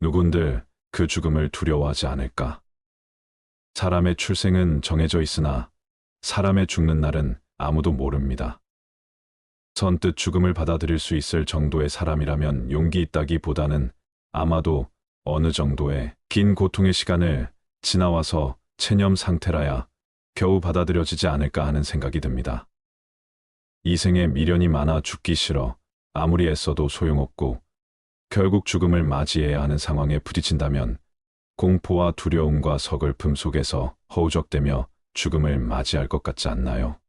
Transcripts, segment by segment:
누군들 그 죽음을 두려워하지 않을까? 사람의 출생은 정해져 있으나 사람의 죽는 날은 아무도 모릅니다. 선뜻 죽음을 받아들일 수 있을 정도의 사람이라면 용기 있다기보다는 아마도 어느 정도의 긴 고통의 시간을 지나와서 체념 상태라야 겨우 받아들여지지 않을까 하는 생각이 듭니다. 이 생에 미련이 많아 죽기 싫어 아무리 애써도 소용없고 결국 죽음을 맞이해야 하는 상황에 부딪힌다면 공포와 두려움과 서글픔 속에서 허우적대며 죽음을 맞이할 것 같지 않나요?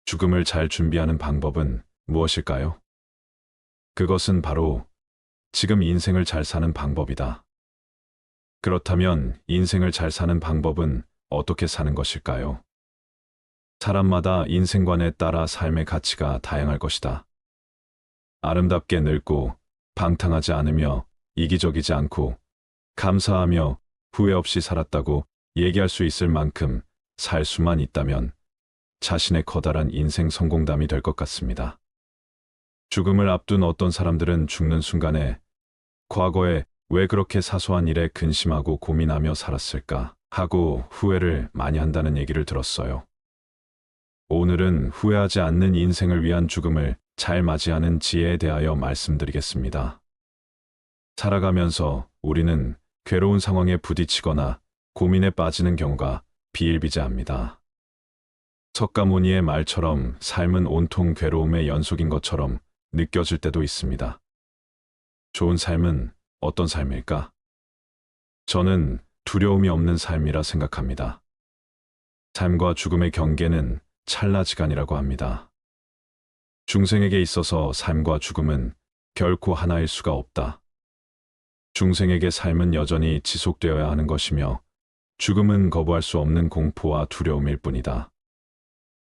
죽음을 잘 준비하는 방법은 무엇일까요? 그것은 바로 지금 인생을 잘 사는 방법이다. 그렇다면 인생을 잘 사는 방법은 어떻게 사는 것일까요? 사람마다 인생관에 따라 삶의 가치가 다양할 것이다. 아름답게 늙고 방탕하지 않으며 이기적이지 않고 감사하며 후회 없이 살았다고 얘기할 수 있을 만큼 살 수만 있다면 자신의 커다란 인생 성공담이 될 것 같습니다. 죽음을 앞둔 어떤 사람들은 죽는 순간에 과거에 왜 그렇게 사소한 일에 근심하고 고민하며 살았을까 하고 후회를 많이 한다는 얘기를 들었어요. 오늘은 후회하지 않는 인생을 위한 죽음을 잘 맞이하는 지혜에 대하여 말씀드리겠습니다. 살아가면서 우리는 괴로운 상황에 부딪히거나 고민에 빠지는 경우가 비일비재합니다. 석가모니의 말처럼 삶은 온통 괴로움의 연속인 것처럼 느껴질 때도 있습니다. 좋은 삶은 어떤 삶일까? 저는 두려움이 없는 삶이라 생각합니다. 삶과 죽음의 경계는 찰나지간이라고 합니다. 중생에게 있어서 삶과 죽음은 결코 하나일 수가 없다. 중생에게 삶은 여전히 지속되어야 하는 것이며 죽음은 거부할 수 없는 공포와 두려움일 뿐이다.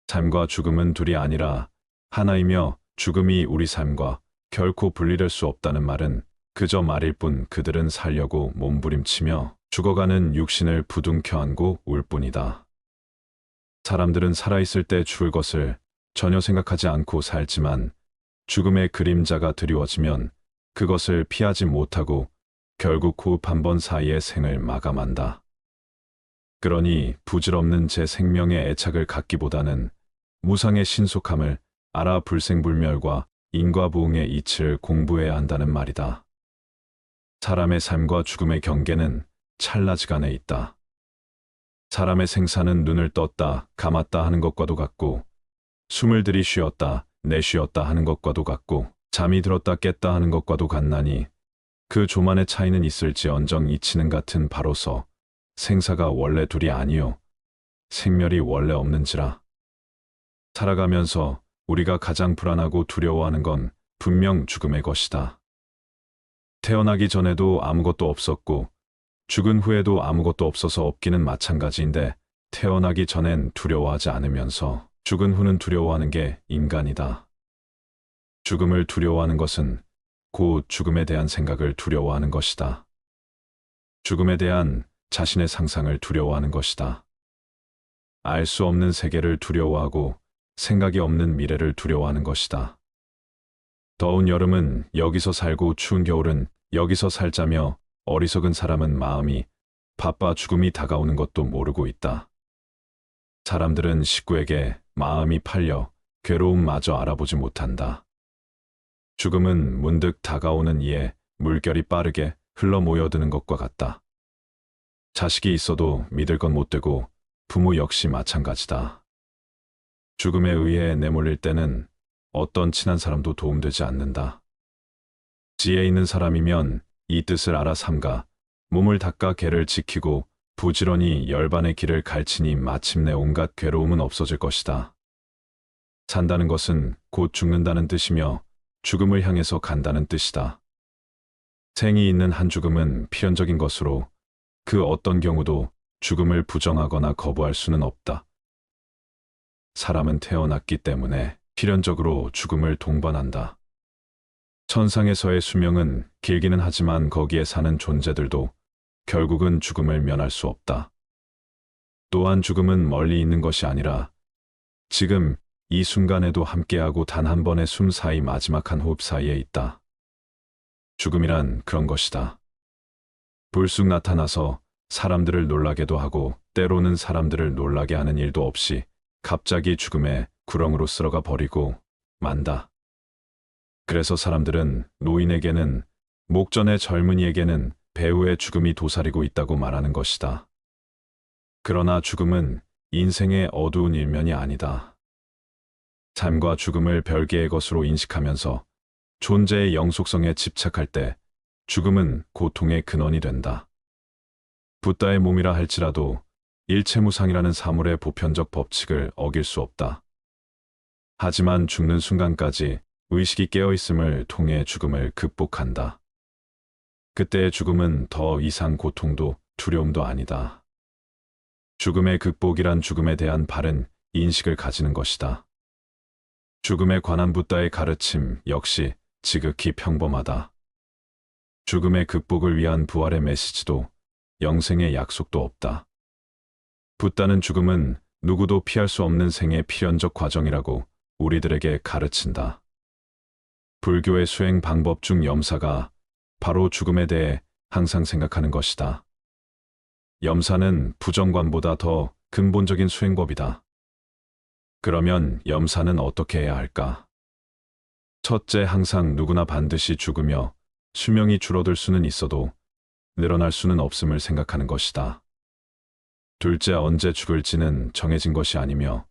삶과 죽음은 둘이 아니라 하나이며 죽음이 우리 삶과 결코 분리될 수 없다는 말은 그저 말일 뿐 그들은 살려고 몸부림치며 죽어가는 육신을 부둥켜 안고 울 뿐이다. 사람들은 살아있을 때 죽을 것을 전혀 생각하지 않고 살지만 죽음의 그림자가 드리워지면 그것을 피하지 못하고 결국 호흡 한 번 사이에 생을 마감한다. 그러니 부질없는 제 생명의 애착을 갖기보다는 무상의 신속함을 알아 불생불멸과 인과보응의 이치를 공부해야 한다는 말이다. 사람의 삶과 죽음의 경계는 찰나지간에 있다. 사람의 생사는 눈을 떴다, 감았다 하는 것과도 같고 숨을 들이쉬었다, 내쉬었다 하는 것과도 같고 잠이 들었다 깼다 하는 것과도 같나니 그 조만의 차이는 있을지언정 이치는 같은 바로서 생사가 원래 둘이 아니요 생멸이 원래 없는지라. 살아가면서 우리가 가장 불안하고 두려워하는 건 분명 죽음의 것이다. 태어나기 전에도 아무것도 없었고 죽은 후에도 아무것도 없어서 없기는 마찬가지인데 태어나기 전엔 두려워하지 않으면서 죽은 후는 두려워하는 게 인간이다. 죽음을 두려워하는 것은 곧 죽음에 대한 생각을 두려워하는 것이다. 죽음에 대한 자신의 상상을 두려워하는 것이다. 알 수 없는 세계를 두려워하고 생각이 없는 미래를 두려워하는 것이다. 더운 여름은 여기서 살고 추운 겨울은 여기서 살자며 어리석은 사람은 마음이 바빠 죽음이 다가오는 것도 모르고 있다. 사람들은 식구에게 마음이 팔려 괴로움마저 알아보지 못한다. 죽음은 문득 다가오는 이에 물결이 빠르게 흘러 모여드는 것과 같다. 자식이 있어도 믿을 건 못 되고 부모 역시 마찬가지다. 죽음에 의해 내몰릴 때는 어떤 친한 사람도 도움되지 않는다. 지혜 있는 사람이면 이 뜻을 알아 삼가 몸을 닦아 개를 지키고 부지런히 열반의 길을 갈치니 마침내 온갖 괴로움은 없어질 것이다. 산다는 것은 곧 죽는다는 뜻이며 죽음을 향해서 간다는 뜻이다. 생이 있는 한 죽음은 필연적인 것으로 그 어떤 경우도 죽음을 부정하거나 거부할 수는 없다. 사람은 태어났기 때문에 필연적으로 죽음을 동반한다. 천상에서의 수명은 길기는 하지만 거기에 사는 존재들도 결국은 죽음을 면할 수 없다. 또한 죽음은 멀리 있는 것이 아니라 지금 이 순간에도 함께하고 단 한 번의 숨 사이 마지막 한 호흡 사이에 있다. 죽음이란 그런 것이다. 불쑥 나타나서 사람들을 놀라게도 하고 때로는 사람들을 놀라게 하는 일도 없이 갑자기 죽음의 구렁으로 쓸어가 버리고 만다. 그래서 사람들은 노인에게는 목전의 젊은이에게는 배우의 죽음이 도사리고 있다고 말하는 것이다. 그러나 죽음은 인생의 어두운 일면이 아니다. 삶과 죽음을 별개의 것으로 인식하면서 존재의 영속성에 집착할 때 죽음은 고통의 근원이 된다. 붓다의 몸이라 할지라도 일체무상이라는 사물의 보편적 법칙을 어길 수 없다. 하지만 죽는 순간까지 의식이 깨어있음을 통해 죽음을 극복한다. 그때의 죽음은 더 이상 고통도 두려움도 아니다. 죽음의 극복이란 죽음에 대한 바른 인식을 가지는 것이다. 죽음에 관한 붓다의 가르침 역시 지극히 평범하다. 죽음의 극복을 위한 부활의 메시지도 영생의 약속도 없다. 붓다는 죽음은 누구도 피할 수 없는 생의 필연적 과정이라고 우리들에게 가르친다. 불교의 수행 방법 중 염사가 바로 죽음에 대해 항상 생각하는 것이다. 염사는 부정관보다 더 근본적인 수행법이다. 그러면 염사는 어떻게 해야 할까? 첫째, 항상 누구나 반드시 죽으며 수명이 줄어들 수는 있어도 늘어날 수는 없음을 생각하는 것이다. 둘째, 언제 죽을지는 정해진 것이 아니며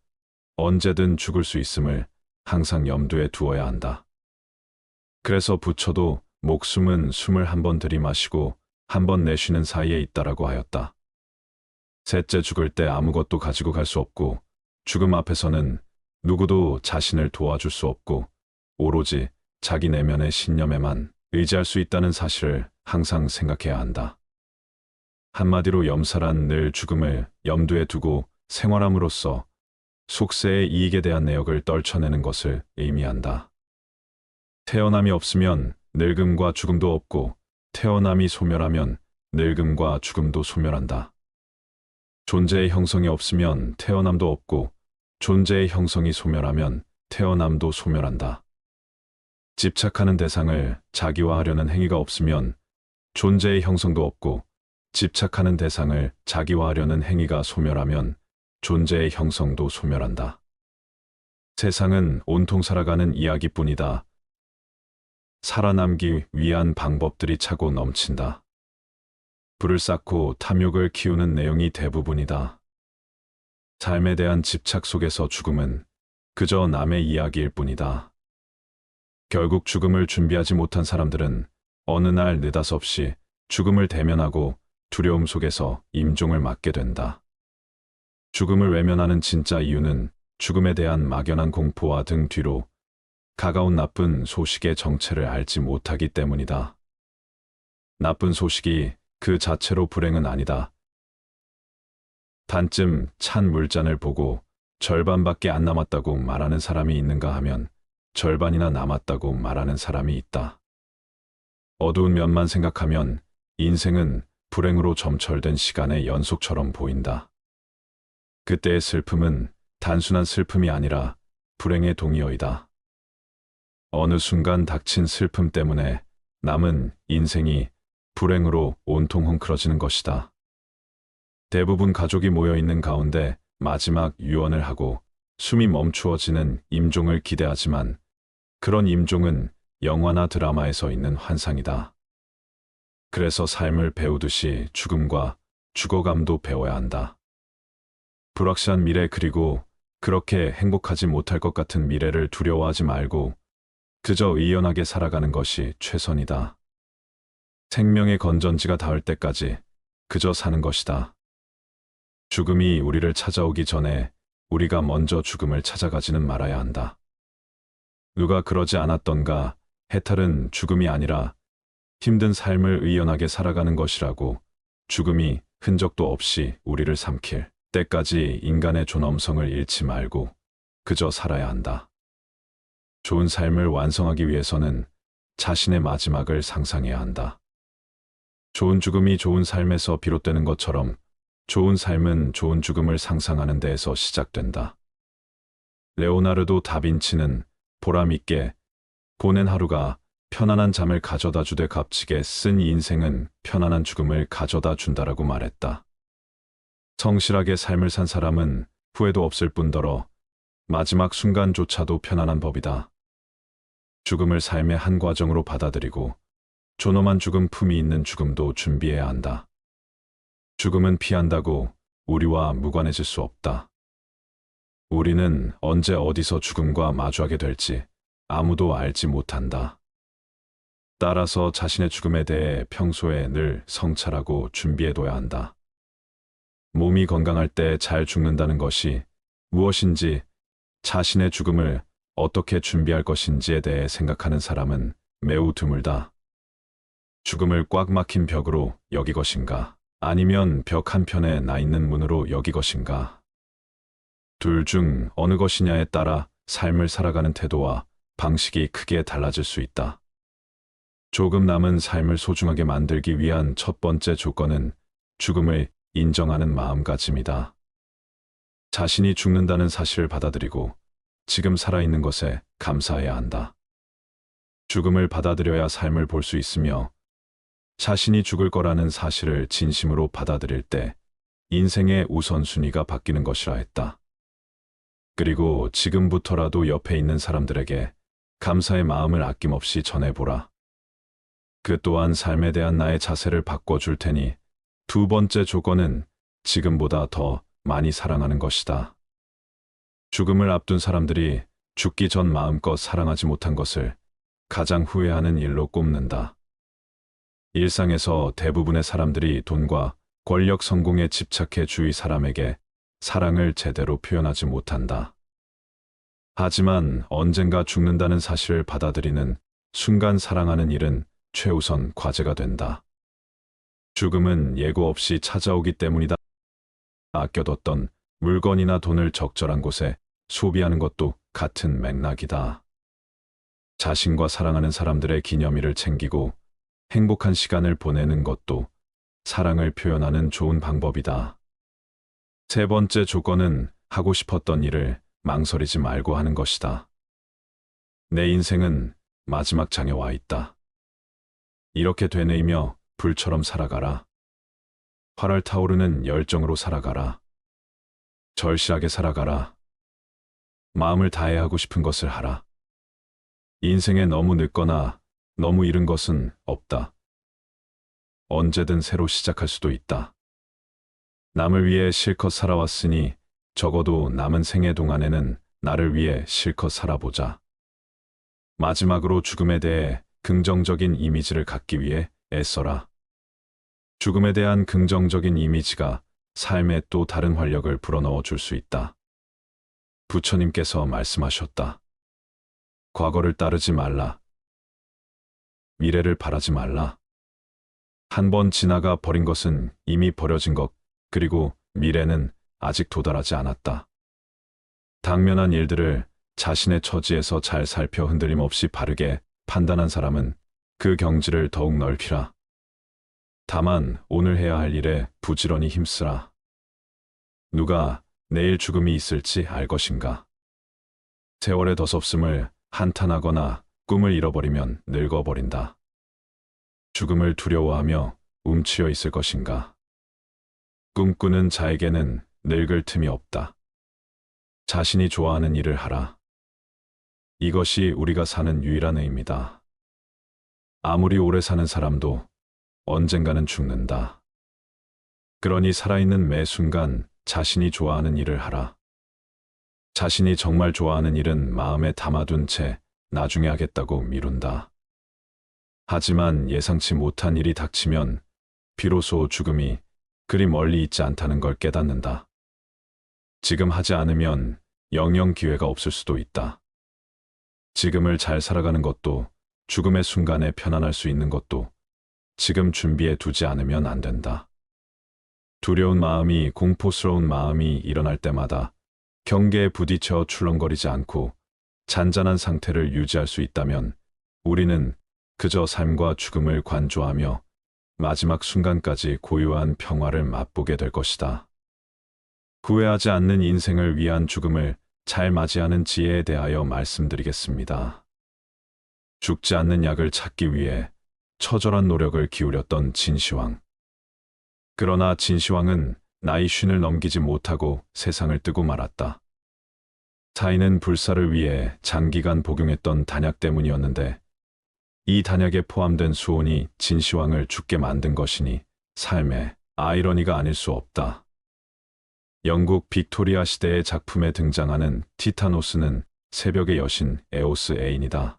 언제든 죽을 수 있음을 항상 염두에 두어야 한다. 그래서 부처도 목숨은 숨을 한 번 들이마시고 한 번 내쉬는 사이에 있다라고 하였다. 셋째, 죽을 때 아무것도 가지고 갈 수 없고 죽음 앞에서는 누구도 자신을 도와줄 수 없고 오로지 자기 내면의 신념에만 의지할 수 있다는 사실을 항상 생각해야 한다. 한마디로 염사란 늘 죽음을 염두에 두고 생활함으로써 속세의 이익에 대한 내역을 떨쳐내는 것을 의미한다. 태어남이 없으면 늙음과 죽음도 없고 태어남이 소멸하면 늙음과 죽음도 소멸한다. 존재의 형성이 없으면 태어남도 없고 존재의 형성이 소멸하면 태어남도 소멸한다. 집착하는 대상을 자기화하려는 행위가 없으면 존재의 형성도 없고 집착하는 대상을 자기화하려는 행위가 소멸하면 존재의 형성도 소멸한다. 세상은 온통 살아가는 이야기뿐이다. 살아남기 위한 방법들이 차고 넘친다. 불을 쌓고 탐욕을 키우는 내용이 대부분이다. 삶에 대한 집착 속에서 죽음은 그저 남의 이야기일 뿐이다. 결국 죽음을 준비하지 못한 사람들은 어느 날 느닷없이 죽음을 대면하고 두려움 속에서 임종을 맞게 된다. 죽음을 외면하는 진짜 이유는 죽음에 대한 막연한 공포와 등 뒤로 가까운 나쁜 소식의 정체를 알지 못하기 때문이다. 나쁜 소식이 그 자체로 불행은 아니다. 단쯤 찬 물잔을 보고 절반밖에 안 남았다고 말하는 사람이 있는가 하면 절반이나 남았다고 말하는 사람이 있다. 어두운 면만 생각하면 인생은 불행으로 점철된 시간의 연속처럼 보인다. 그때의 슬픔은 단순한 슬픔이 아니라 불행의 동의어이다. 어느 순간 닥친 슬픔 때문에 남은 인생이 불행으로 온통 헝클어지는 것이다. 대부분 가족이 모여 있는 가운데 마지막 유언을 하고 숨이 멈추어지는 임종을 기대하지만 그런 임종은 영화나 드라마에서 있는 환상이다. 그래서 삶을 배우듯이 죽음과 죽어감도 배워야 한다. 불확실한 미래 그리고 그렇게 행복하지 못할 것 같은 미래를 두려워하지 말고 그저 의연하게 살아가는 것이 최선이다. 생명의 건전지가 닿을 때까지 그저 사는 것이다. 죽음이 우리를 찾아오기 전에 우리가 먼저 죽음을 찾아가지는 말아야 한다. 누가 그러지 않았던가 해탈은 죽음이 아니라 힘든 삶을 의연하게 살아가는 것이라고 죽음이 흔적도 없이 우리를 삼킬 때까지 인간의 존엄성을 잃지 말고 그저 살아야 한다. 좋은 삶을 완성하기 위해서는 자신의 마지막을 상상해야 한다. 좋은 죽음이 좋은 삶에서 비롯되는 것처럼 좋은 삶은 좋은 죽음을 상상하는 데에서 시작된다. 레오나르도 다빈치는 보람 있게 보낸 하루가 편안한 잠을 가져다 주되 값지게 쓴 인생은 편안한 죽음을 가져다 준다라고 말했다. 성실하게 삶을 산 사람은 후회도 없을 뿐더러 마지막 순간조차도 편안한 법이다. 죽음을 삶의 한 과정으로 받아들이고 존엄한 죽음 품이 있는 죽음도 준비해야 한다. 죽음은 피한다고 우리와 무관해질 수 없다. 우리는 언제 어디서 죽음과 마주하게 될지 아무도 알지 못한다. 따라서 자신의 죽음에 대해 평소에 늘 성찰하고 준비해둬야 한다. 몸이 건강할 때 잘 죽는다는 것이 무엇인지, 자신의 죽음을 어떻게 준비할 것인지에 대해 생각하는 사람은 매우 드물다. 죽음을 꽉 막힌 벽으로 여기 것인가, 아니면 벽 한편에 나 있는 문으로 여기 것인가. 둘 중 어느 것이냐에 따라 삶을 살아가는 태도와 방식이 크게 달라질 수 있다. 조금 남은 삶을 소중하게 만들기 위한 첫 번째 조건은 죽음을 인정하는 마음가짐이다. 자신이 죽는다는 사실을 받아들이고 지금 살아있는 것에 감사해야 한다. 죽음을 받아들여야 삶을 볼 수 있으며, 자신이 죽을 거라는 사실을 진심으로 받아들일 때 인생의 우선순위가 바뀌는 것이라 했다. 그리고 지금부터라도 옆에 있는 사람들에게 감사의 마음을 아낌없이 전해보라. 그 또한 삶에 대한 나의 자세를 바꿔줄 테니, 두 번째 조건은 지금보다 더 많이 사랑하는 것이다. 죽음을 앞둔 사람들이 죽기 전 마음껏 사랑하지 못한 것을 가장 후회하는 일로 꼽는다. 일상에서 대부분의 사람들이 돈과 권력, 성공에 집착해 주위 사람에게 사랑을 제대로 표현하지 못한다. 하지만 언젠가 죽는다는 사실을 받아들이는 순간 사랑하는 일은 최우선 과제가 된다. 죽음은 예고 없이 찾아오기 때문이다. 아껴뒀던 물건이나 돈을 적절한 곳에 소비하는 것도 같은 맥락이다. 자신과 사랑하는 사람들의 기념일을 챙기고 행복한 시간을 보내는 것도 사랑을 표현하는 좋은 방법이다. 세 번째 조건은 하고 싶었던 일을 망설이지 말고 하는 것이다. 내 인생은 마지막 장에 와 있다. 이렇게 되뇌이며 불처럼 살아가라. 활활 타오르는 열정으로 살아가라. 절실하게 살아가라. 마음을 다해 하고 싶은 것을 하라. 인생에 너무 늦거나 너무 이른 것은 없다. 언제든 새로 시작할 수도 있다. 남을 위해 실컷 살아왔으니 적어도 남은 생애 동안에는 나를 위해 실컷 살아보자. 마지막으로 죽음에 대해 긍정적인 이미지를 갖기 위해 애써라. 죽음에 대한 긍정적인 이미지가 삶에 또 다른 활력을 불어넣어 줄 수 있다. 부처님께서 말씀하셨다. 과거를 따르지 말라. 미래를 바라지 말라. 한 번 지나가 버린 것은 이미 버려진 것, 그리고 미래는 아직 도달하지 않았다. 당면한 일들을 자신의 처지에서 잘 살펴 흔들림 없이 바르게 판단한 사람은 그 경지를 더욱 넓히라. 다만 오늘 해야 할 일에 부지런히 힘쓰라. 누가 내일 죽음이 있을지 알 것인가. 세월의 덧없음을 한탄하거나 꿈을 잃어버리면 늙어버린다. 죽음을 두려워하며 움츠여 있을 것인가. 꿈꾸는 자에게는 늙을 틈이 없다. 자신이 좋아하는 일을 하라. 이것이 우리가 사는 유일한 의미다. 아무리 오래 사는 사람도 언젠가는 죽는다. 그러니 살아있는 매 순간 자신이 좋아하는 일을 하라. 자신이 정말 좋아하는 일은 마음에 담아둔 채 나중에 하겠다고 미룬다. 하지만 예상치 못한 일이 닥치면 비로소 죽음이 그리 멀리 있지 않다는 걸 깨닫는다. 지금 하지 않으면 영영 기회가 없을 수도 있다. 지금을 잘 살아가는 것도, 죽음의 순간에 편안할 수 있는 것도 지금 준비해 두지 않으면 안 된다. 두려운 마음이, 공포스러운 마음이 일어날 때마다 경계에 부딪혀 출렁거리지 않고 잔잔한 상태를 유지할 수 있다면 우리는 그저 삶과 죽음을 관조하며 마지막 순간까지 고요한 평화를 맛보게 될 것이다. 후회하지 않는 인생을 위한 죽음을 잘 맞이하는 지혜에 대하여 말씀드리겠습니다. 죽지 않는 약을 찾기 위해 처절한 노력을 기울였던 진시황. 그러나 진시황은 나이 쉰을 넘기지 못하고 세상을 뜨고 말았다. 타인은 불사를 위해 장기간 복용했던 단약 때문이었는데 이 단약에 포함된 수온이 진시황을 죽게 만든 것이니 삶의 아이러니가 아닐 수 없다. 영국 빅토리아 시대의 작품에 등장하는 티타노스는 새벽의 여신 에오스 애인이다.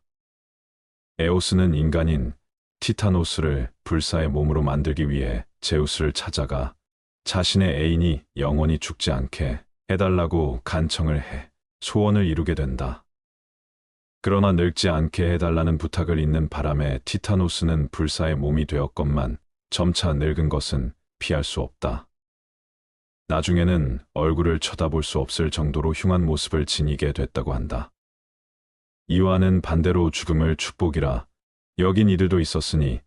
에오스는 인간인 티타노스를 불사의 몸으로 만들기 위해 제우스를 찾아가 자신의 애인이 영원히 죽지 않게 해달라고 간청을 해 소원을 이루게 된다. 그러나 늙지 않게 해달라는 부탁을 잇는 바람에 티타노스는 불사의 몸이 되었건만 점차 늙은 것은 피할 수 없다. 나중에는 얼굴을 쳐다볼 수 없을 정도로 흉한 모습을 지니게 됐다고 한다. 이와는 반대로 죽음을 축복이라 여긴 이들도 있었으니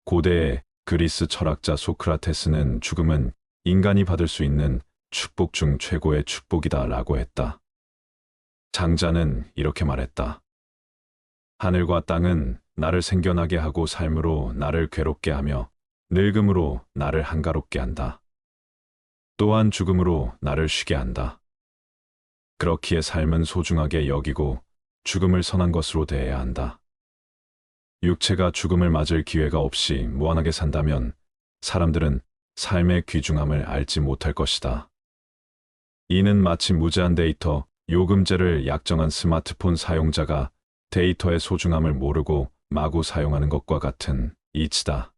고대의 그리스 철학자 소크라테스는 죽음은 인간이 받을 수 있는 축복 중 최고의 축복이다 라고 했다. 장자는 이렇게 말했다. 하늘과 땅은 나를 생겨나게 하고 삶으로 나를 괴롭게 하며 늙음으로 나를 한가롭게 한다. 또한 죽음으로 나를 쉬게 한다. 그렇기에 삶은 소중하게 여기고 죽음을 선한 것으로 대해야 한다. 육체가 죽음을 맞을 기회가 없이 무한하게 산다면 사람들은 삶의 귀중함을 알지 못할 것이다. 이는 마치 무제한 데이터 요금제를 약정한 스마트폰 사용자가 데이터의 소중함을 모르고 마구 사용하는 것과 같은 이치다.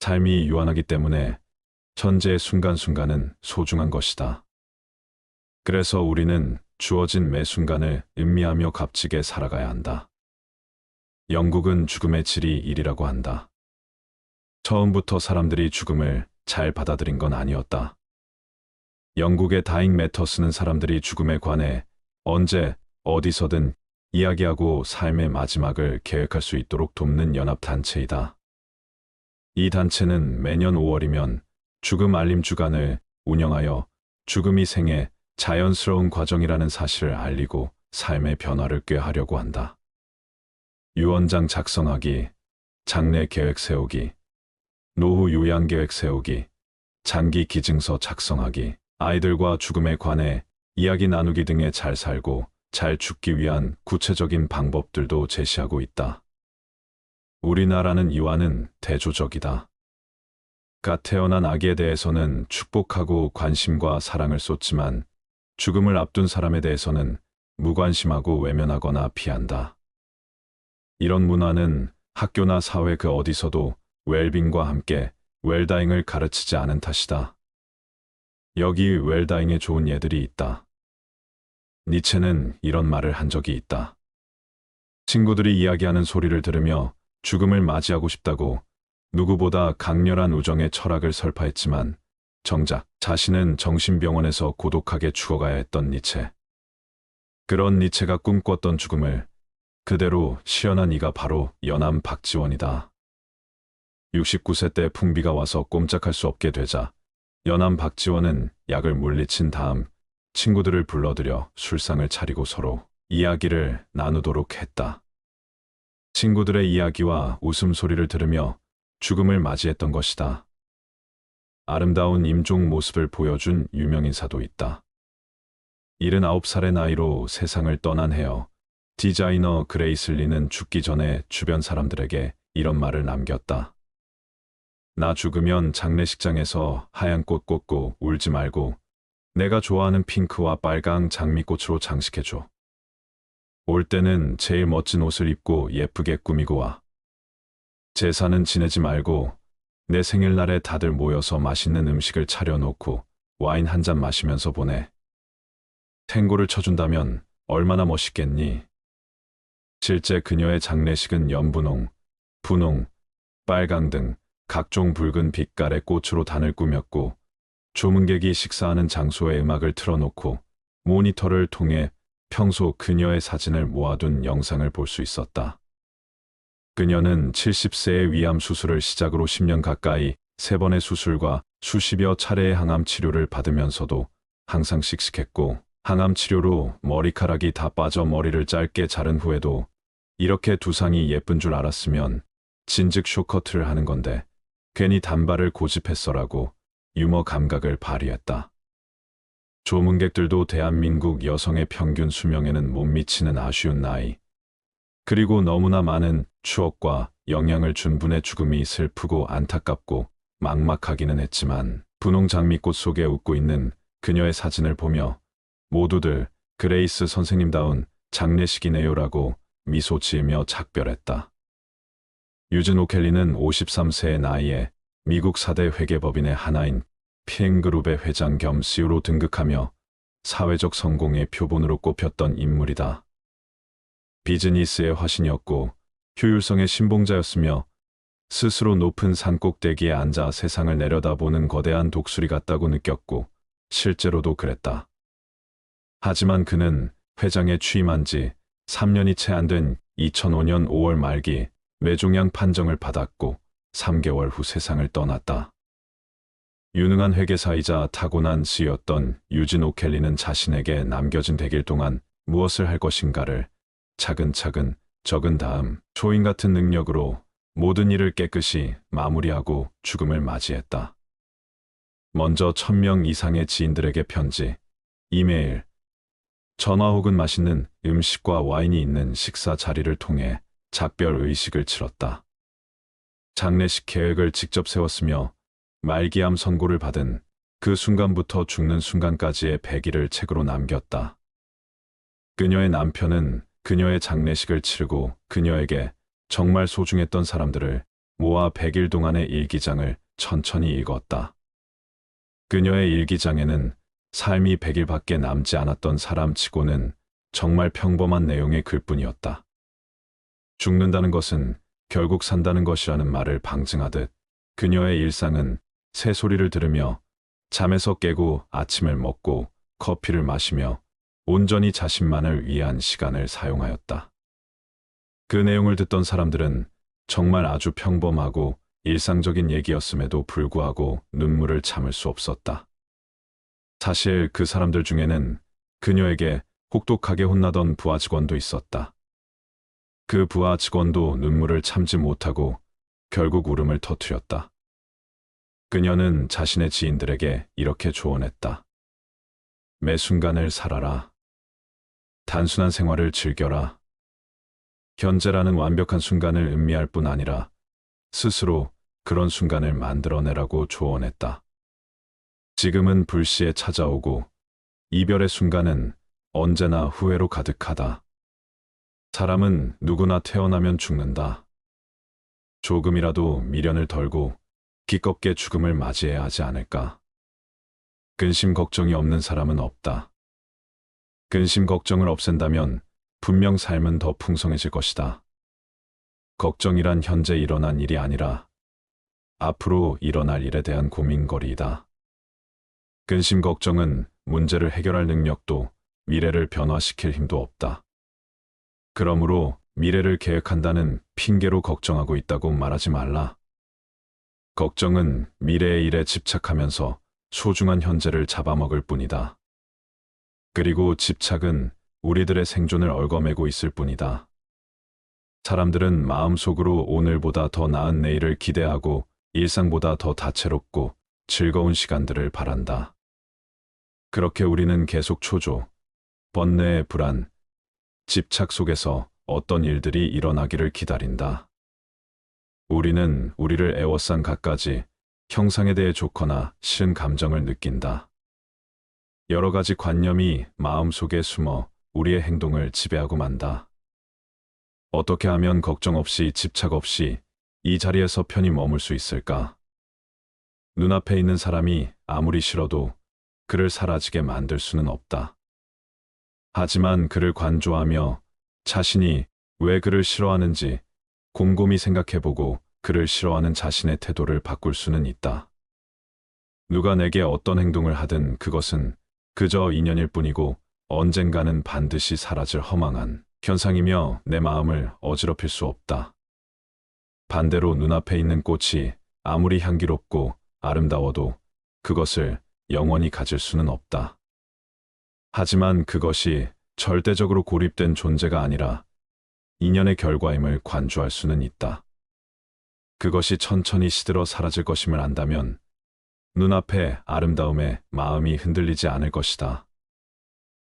삶이 유한하기 때문에 현재의 순간순간은 소중한 것이다. 그래서 우리는 주어진 매 순간을 음미하며 값지게 살아가야 한다. 영국은 죽음의 질이 1이라고 한다. 처음부터 사람들이 죽음을 잘 받아들인 건 아니었다. 영국의 다잉 매터스는 사람들이 죽음에 관해 언제 어디서든 이야기하고 삶의 마지막을 계획할 수 있도록 돕는 연합단체이다. 이 단체는 매년 5월이면 죽음 알림 주간을 운영하여 죽음이 생애 자연스러운 과정이라는 사실을 알리고 삶의 변화를 꾀하려고 한다. 유언장 작성하기, 장례 계획 세우기, 노후 요양 계획 세우기, 장기 기증서 작성하기, 아이들과 죽음에 관해 이야기 나누기 등에 잘 살고 잘 죽기 위한 구체적인 방법들도 제시하고 있다. 우리나라는 이와는 대조적이다. 갓 태어난 아기에 대해서는 축복하고 관심과 사랑을 쏟지만 죽음을 앞둔 사람에 대해서는 무관심하고 외면하거나 피한다. 이런 문화는 학교나 사회 그 어디서도 웰빙과 함께 웰다잉을 가르치지 않은 탓이다. 여기 웰다잉에 좋은 예들이 있다. 니체는 이런 말을 한 적이 있다. 친구들이 이야기하는 소리를 들으며 죽음을 맞이하고 싶다고 누구보다 강렬한 우정의 철학을 설파했지만 정작 자신은 정신병원에서 고독하게 죽어가야 했던 니체. 그런 니체가 꿈꿨던 죽음을 그대로 시연한 이가 바로 연암 박지원이다. 69세 때 풍비가 와서 꼼짝할 수 없게 되자 연암 박지원은 약을 물리친 다음 친구들을 불러들여 술상을 차리고 서로 이야기를 나누도록 했다. 친구들의 이야기와 웃음소리를 들으며 죽음을 맞이했던 것이다. 아름다운 임종 모습을 보여준 유명인사도 있다. 79살의 나이로 세상을 떠난 헤어 디자이너 그레이슬리는 죽기 전에 주변 사람들에게 이런 말을 남겼다. 나 죽으면 장례식장에서 하얀 꽃 꽂고 울지 말고 내가 좋아하는 핑크와 빨강 장미꽃으로 장식해줘. 올 때는 제일 멋진 옷을 입고 예쁘게 꾸미고 와. 제사는 지내지 말고 내 생일날에 다들 모여서 맛있는 음식을 차려놓고 와인 한 잔 마시면서 보내. 탱고를 쳐준다면 얼마나 멋있겠니? 실제 그녀의 장례식은 연분홍, 분홍, 빨강 등 각종 붉은 빛깔의 꽃으로 단을 꾸몄고 조문객이 식사하는 장소에 음악을 틀어놓고 모니터를 통해 평소 그녀의 사진을 모아둔 영상을 볼 수 있었다. 그녀는 70세의 위암 수술을 시작으로 10년 가까이 3번의 수술과 수십여 차례의 항암 치료를 받으면서도 항상 씩씩했고 항암 치료로 머리카락이 다 빠져 머리를 짧게 자른 후에도 이렇게 두상이 예쁜 줄 알았으면 진즉 쇼커트를 하는 건데 괜히 단발을 고집했어라고 유머 감각을 발휘했다. 조문객들도 대한민국 여성의 평균 수명에는 못 미치는 아쉬운 나이, 그리고 너무나 많은 추억과 영향을 준 분의 죽음이 슬프고 안타깝고 막막하기는 했지만 분홍 장미꽃 속에 웃고 있는 그녀의 사진을 보며 모두들 그레이스 선생님다운 장례식이네요라고 미소 지으며 작별했다. 유진 오켈리는 53세의 나이에 미국 4대 회계법인의 하나인 피엔그룹의 회장 겸 CEO로 등극하며 사회적 성공의 표본으로 꼽혔던 인물이다. 비즈니스의 화신이었고 효율성의 신봉자였으며 스스로 높은 산꼭대기에 앉아 세상을 내려다보는 거대한 독수리 같다고 느꼈고 실제로도 그랬다. 하지만 그는 회장에 취임한 지 3년이 채 안 된 2005년 5월 말기 뇌종양 판정을 받았고 3개월 후 세상을 떠났다. 유능한 회계사이자 타고난 CEO였던 유진 오켈리는 자신에게 남겨진 100일 동안 무엇을 할 것인가를 차근차근 적은 다음 초인 같은 능력으로 모든 일을 깨끗이 마무리하고 죽음을 맞이했다. 먼저 1000명 이상의 지인들에게 편지, 이메일, 전화 혹은 맛있는 음식과 와인이 있는 식사 자리를 통해 작별 의식을 치렀다. 장례식 계획을 직접 세웠으며 말기암 선고를 받은 그 순간부터 죽는 순간까지의 100일을 책으로 남겼다. 그녀의 남편은 그녀의 장례식을 치르고 그녀에게 정말 소중했던 사람들을 모아 100일 동안의 일기장을 천천히 읽었다. 그녀의 일기장에는 삶이 100일밖에 남지 않았던 사람치고는 정말 평범한 내용의 글뿐이었다. 죽는다는 것은 결국 산다는 것이라는 말을 방증하듯 그녀의 일상은 새소리를 들으며 잠에서 깨고 아침을 먹고 커피를 마시며 온전히 자신만을 위한 시간을 사용하였다. 그 내용을 듣던 사람들은 정말 아주 평범하고 일상적인 얘기였음에도 불구하고 눈물을 참을 수 없었다. 사실 그 사람들 중에는 그녀에게 혹독하게 혼나던 부하 직원도 있었다. 그 부하 직원도 눈물을 참지 못하고 결국 울음을 터뜨렸다. 그녀는 자신의 지인들에게 이렇게 조언했다. 매 순간을 살아라. 단순한 생활을 즐겨라. 현재라는 완벽한 순간을 음미할 뿐 아니라 스스로 그런 순간을 만들어내라고 조언했다. 지금은 불시에 찾아오고 이별의 순간은 언제나 후회로 가득하다. 사람은 누구나 태어나면 죽는다. 조금이라도 미련을 덜고 기껍게 죽음을 맞이해야 하지 않을까. 근심 걱정이 없는 사람은 없다. 근심 걱정을 없앤다면 분명 삶은 더 풍성해질 것이다. 걱정이란 현재 일어난 일이 아니라 앞으로 일어날 일에 대한 고민거리이다. 근심 걱정은 문제를 해결할 능력도 미래를 변화시킬 힘도 없다. 그러므로 미래를 계획한다는 핑계로 걱정하고 있다고 말하지 말라. 걱정은 미래의 일에 집착하면서 소중한 현재를 잡아먹을 뿐이다. 그리고 집착은 우리들의 생존을 얽어매고 있을 뿐이다. 사람들은 마음속으로 오늘보다 더 나은 내일을 기대하고 일상보다 더 다채롭고 즐거운 시간들을 바란다. 그렇게 우리는 계속 초조, 번뇌의 불안, 집착 속에서 어떤 일들이 일어나기를 기다린다. 우리는 우리를 애워싼 갖가지 형상에 대해 좋거나 싫은 감정을 느낀다. 여러 가지 관념이 마음속에 숨어 우리의 행동을 지배하고 만다. 어떻게 하면 걱정 없이 집착 없이 이 자리에서 편히 머물 수 있을까? 눈앞에 있는 사람이 아무리 싫어도 그를 사라지게 만들 수는 없다. 하지만 그를 관조하며 자신이 왜 그를 싫어하는지 곰곰이 생각해보고 그를 싫어하는 자신의 태도를 바꿀 수는 있다. 누가 내게 어떤 행동을 하든 그것은 그저 인연일 뿐이고 언젠가는 반드시 사라질 허망한 현상이며 내 마음을 어지럽힐 수 없다. 반대로 눈앞에 있는 꽃이 아무리 향기롭고 아름다워도 그것을 영원히 가질 수는 없다. 하지만 그것이 절대적으로 고립된 존재가 아니라 인연의 결과임을 관주할 수는 있다. 그것이 천천히 시들어 사라질 것임을 안다면 눈앞의 아름다움에 마음이 흔들리지 않을 것이다.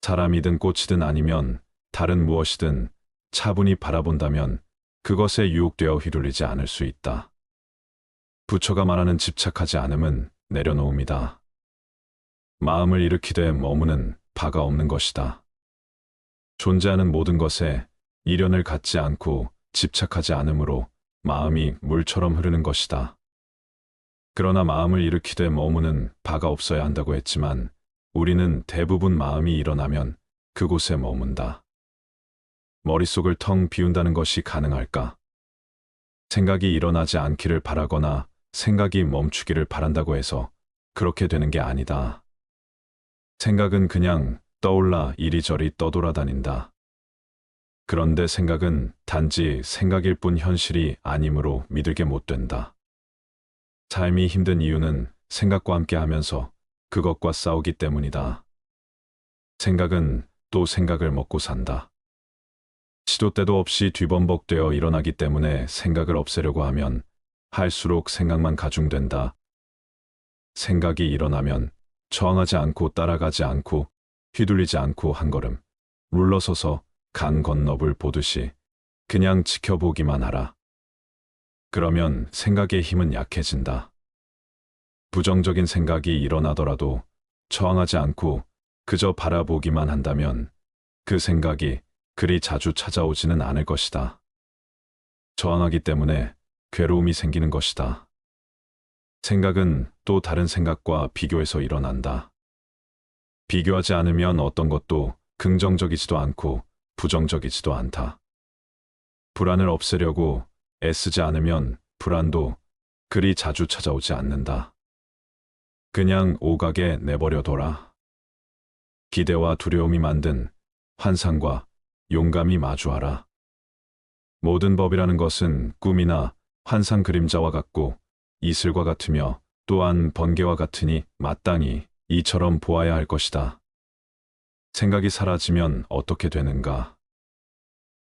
사람이든 꽃이든 아니면 다른 무엇이든 차분히 바라본다면 그것에 유혹되어 휘둘리지 않을 수 있다. 부처가 말하는 집착하지 않음은 내려놓음이다. 마음을 일으키되 머무는 바가 없는 것이다. 존재하는 모든 것에 이련을 갖지 않고 집착하지 않으므로 마음이 물처럼 흐르는 것이다. 그러나 마음을 일으키되 머무는 바가 없어야 한다고 했지만 우리는 대부분 마음이 일어나면 그곳에 머문다. 머릿속을 텅 비운다는 것이 가능할까? 생각이 일어나지 않기를 바라거나 생각이 멈추기를 바란다고 해서 그렇게 되는 게 아니다. 생각은 그냥 떠올라 이리저리 떠돌아다닌다. 그런데 생각은 단지 생각일 뿐 현실이 아니므로 믿을게 못 된다. 삶이 힘든 이유는 생각과 함께 하면서 그것과 싸우기 때문이다. 생각은 또 생각을 먹고 산다. 시도 때도 없이 뒤범벅되어 일어나기 때문에 생각을 없애려고 하면 할수록 생각만 가중된다. 생각이 일어나면 저항하지 않고 따라가지 않고 휘둘리지 않고 한 걸음 물러서서 강 건너불 보듯이 그냥 지켜보기만 하라. 그러면 생각의 힘은 약해진다. 부정적인 생각이 일어나더라도 저항하지 않고 그저 바라보기만 한다면 그 생각이 그리 자주 찾아오지는 않을 것이다. 저항하기 때문에 괴로움이 생기는 것이다. 생각은 또 다른 생각과 비교해서 일어난다. 비교하지 않으면 어떤 것도 긍정적이지도 않고 부정적이지도 않다. 불안을 없애려고 애쓰지 않으면 불안도 그리 자주 찾아오지 않는다. 그냥 오가게 내버려둬라. 기대와 두려움이 만든 환상과 용감히 마주하라. 모든 법이라는 것은 꿈이나 환상 그림자와 같고 이슬과 같으며 또한 번개와 같으니 마땅히 이처럼 보아야 할 것이다. 생각이 사라지면 어떻게 되는가?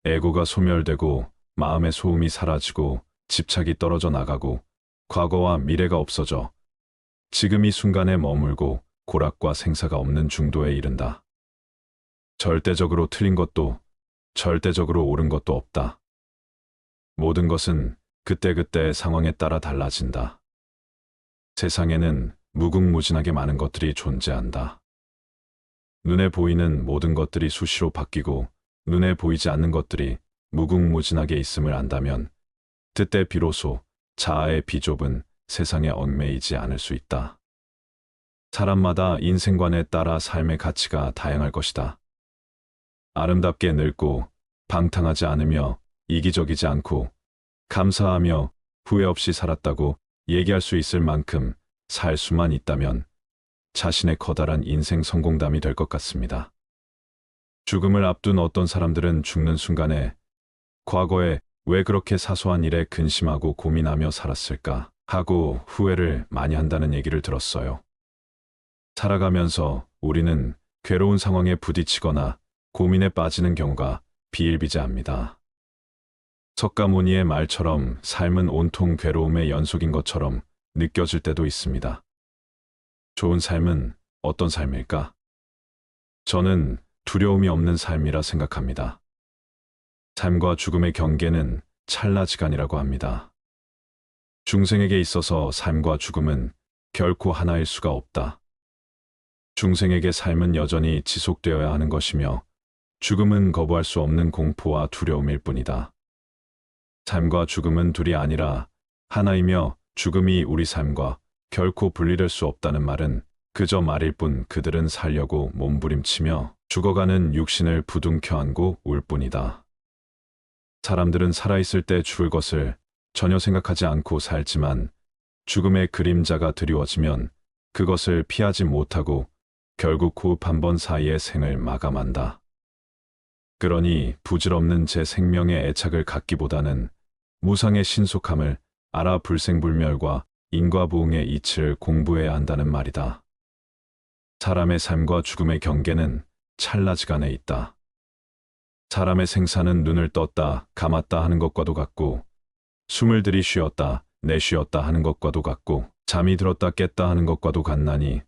애고가 소멸되고 마음의 소음이 사라지고 집착이 떨어져 나가고 과거와 미래가 없어져 지금 이 순간에 머물고 고락과 생사가 없는 중도에 이른다. 절대적으로 틀린 것도 절대적으로 옳은 것도 없다. 모든 것은 그때그때의 상황에 따라 달라진다. 세상에는 무궁무진하게 많은 것들이 존재한다. 눈에 보이는 모든 것들이 수시로 바뀌고 눈에 보이지 않는 것들이 무궁무진하게 있음을 안다면 그때 비로소 자아의 비좁은 세상에 얽매이지 않을 수 있다. 사람마다 인생관에 따라 삶의 가치가 다양할 것이다. 아름답게 늙고 방탕하지 않으며 이기적이지 않고 감사하며 후회 없이 살았다고 얘기할 수 있을 만큼 살 수만 있다면 자신의 커다란 인생 성공담이 될 것 같습니다. 죽음을 앞둔 어떤 사람들은 죽는 순간에 과거에 왜 그렇게 사소한 일에 근심하고 고민하며 살았을까 하고 후회를 많이 한다는 얘기를 들었어요. 살아가면서 우리는 괴로운 상황에 부딪히거나 고민에 빠지는 경우가 비일비재합니다. 석가모니의 말처럼 삶은 온통 괴로움의 연속인 것처럼 느껴질 때도 있습니다. 좋은 삶은 어떤 삶일까? 저는 두려움이 없는 삶이라 생각합니다. 삶과 죽음의 경계는 찰나지간이라고 합니다. 중생에게 있어서 삶과 죽음은 결코 하나일 수가 없다. 중생에게 삶은 여전히 지속되어야 하는 것이며 죽음은 거부할 수 없는 공포와 두려움일 뿐이다. 삶과 죽음은 둘이 아니라 하나이며 죽음이 우리 삶과 결코 분리될 수 없다는 말은 그저 말일 뿐 그들은 살려고 몸부림치며 죽어가는 육신을 부둥켜 안고 울 뿐이다. 사람들은 살아있을 때 죽을 것을 전혀 생각하지 않고 살지만 죽음의 그림자가 드리워지면 그것을 피하지 못하고 결국 호흡 한 번 사이에 생을 마감한다. 그러니 부질없는 제 생명의 애착을 갖기보다는 무상의 신속함을 알아 불생불멸과 인과보응의 이치를 공부해야 한다는 말이다. 사람의 삶과 죽음의 경계는 찰나지간에 있다. 사람의 생사는 눈을 떴다, 감았다 하는 것과도 같고, 숨을 들이쉬었다, 내쉬었다 하는 것과도 같고, 잠이 들었다 깼다 하는 것과도 같나니,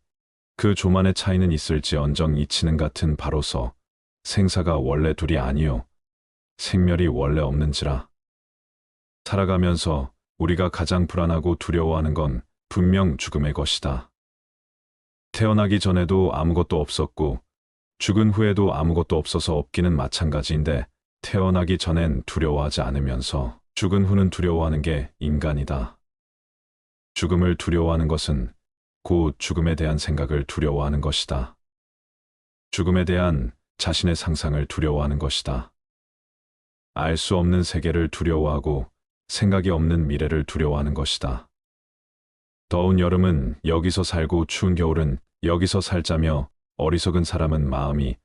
그 조만의 차이는 있을지언정 이치는 같은 바로서 생사가 원래 둘이 아니요 생멸이 원래 없는지라. 살아가면서 우리가 가장 불안하고 두려워하는 건 분명 죽음의 것이다. 태어나기 전에도 아무것도 없었고 죽은 후에도 아무것도 없어서 없기는 마찬가지인데 태어나기 전엔 두려워하지 않으면서 죽은 후는 두려워하는 게 인간이다. 죽음을 두려워하는 것은 곧 죽음에 대한 생각을 두려워하는 것이다. 죽음에 대한 자신의 상상을 두려워하는 것이다. 알 수 없는 세계를 두려워하고 생각이 없는 미래를 두려워하는 것이다. 더운 여름은 여기서 살고 추운 겨울은 여기서 살자며 어리석은 사람은 마음이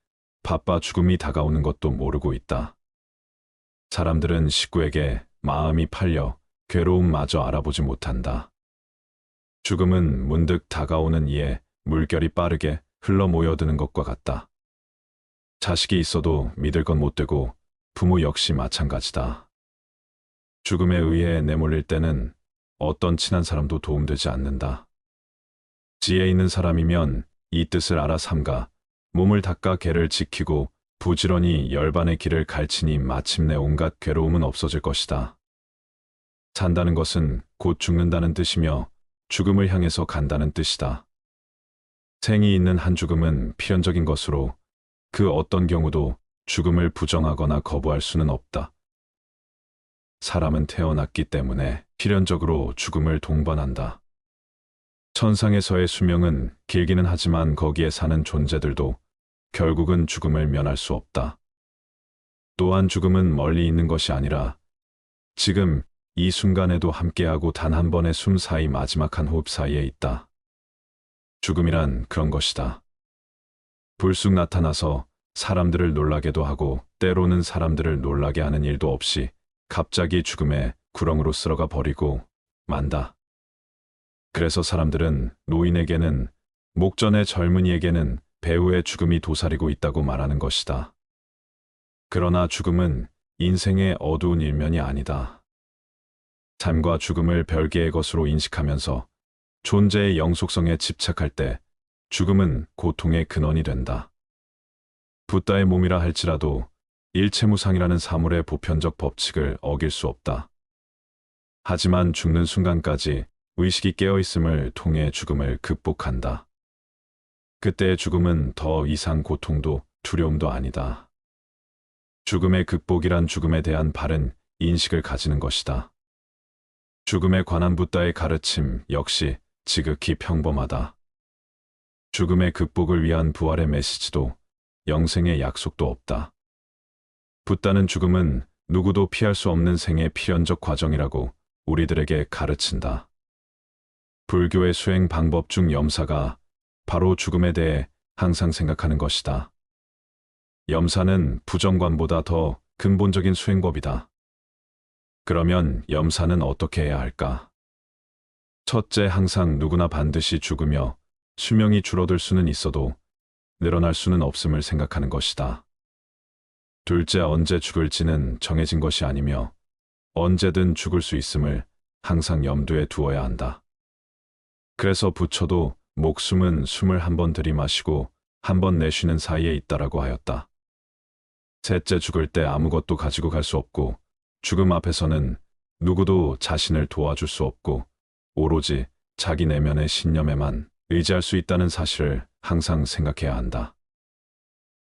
바빠 죽음이 다가오는 것도 모르고 있다. 사람들은 식구에게 마음이 팔려 괴로움마저 알아보지 못한다. 죽음은 문득 다가오는 이에 물결이 빠르게 흘러 모여드는 것과 같다. 자식이 있어도 믿을 건 못 되고 부모 역시 마찬가지다. 죽음에 의해 내몰릴 때는 어떤 친한 사람도 도움되지 않는다. 지혜 있는 사람이면 이 뜻을 알아 삼가 몸을 닦아 개를 지키고 부지런히 열반의 길을 갈치니 마침내 온갖 괴로움은 없어질 것이다. 산다는 것은 곧 죽는다는 뜻이며 죽음을 향해서 간다는 뜻이다. 생이 있는 한 죽음은 필연적인 것으로 그 어떤 경우도 죽음을 부정하거나 거부할 수는 없다. 사람은 태어났기 때문에 필연적으로 죽음을 동반한다. 천상에서의 수명은 길기는 하지만 거기에 사는 존재들도 결국은 죽음을 면할 수 없다. 또한 죽음은 멀리 있는 것이 아니라 지금 이 순간에도 함께하고 단 한 번의 숨 사이 마지막 한 호흡 사이에 있다. 죽음이란 그런 것이다. 불쑥 나타나서 사람들을 놀라게도 하고 때로는 사람들을 놀라게 하는 일도 없이 갑자기 죽음의 구렁으로 쓸어가 버리고 만다. 그래서 사람들은 노인에게는 목전의 젊은이에게는 배우의 죽음이 도사리고 있다고 말하는 것이다. 그러나 죽음은 인생의 어두운 일면이 아니다. 삶과 죽음을 별개의 것으로 인식하면서 존재의 영속성에 집착할 때 죽음은 고통의 근원이 된다. 붓다의 몸이라 할지라도 일체무상이라는 사물의 보편적 법칙을 어길 수 없다. 하지만 죽는 순간까지 의식이 깨어있음을 통해 죽음을 극복한다. 그때의 죽음은 더 이상 고통도 두려움도 아니다. 죽음의 극복이란 죽음에 대한 바른 인식을 가지는 것이다. 죽음에 관한 붓다의 가르침 역시 지극히 평범하다. 죽음의 극복을 위한 부활의 메시지도 영생의 약속도 없다. 붓다는 죽음은 누구도 피할 수 없는 생의 필연적 과정이라고 우리들에게 가르친다. 불교의 수행 방법 중 염사가 바로 죽음에 대해 항상 생각하는 것이다. 염사는 부정관보다 더 근본적인 수행법이다. 그러면 염사는 어떻게 해야 할까? 첫째, 항상 누구나 반드시 죽으며 수명이 줄어들 수는 있어도 늘어날 수는 없음을 생각하는 것이다. 둘째, 언제 죽을지는 정해진 것이 아니며 언제든 죽을 수 있음을 항상 염두에 두어야 한다. 그래서 부처도 목숨은 숨을 한 번 들이마시고 한 번 내쉬는 사이에 있다라고 하였다. 셋째, 죽을 때 아무것도 가지고 갈 수 없고 죽음 앞에서는 누구도 자신을 도와줄 수 없고 오로지 자기 내면의 신념에만 의지할 수 있다는 사실을 항상 생각해야 한다.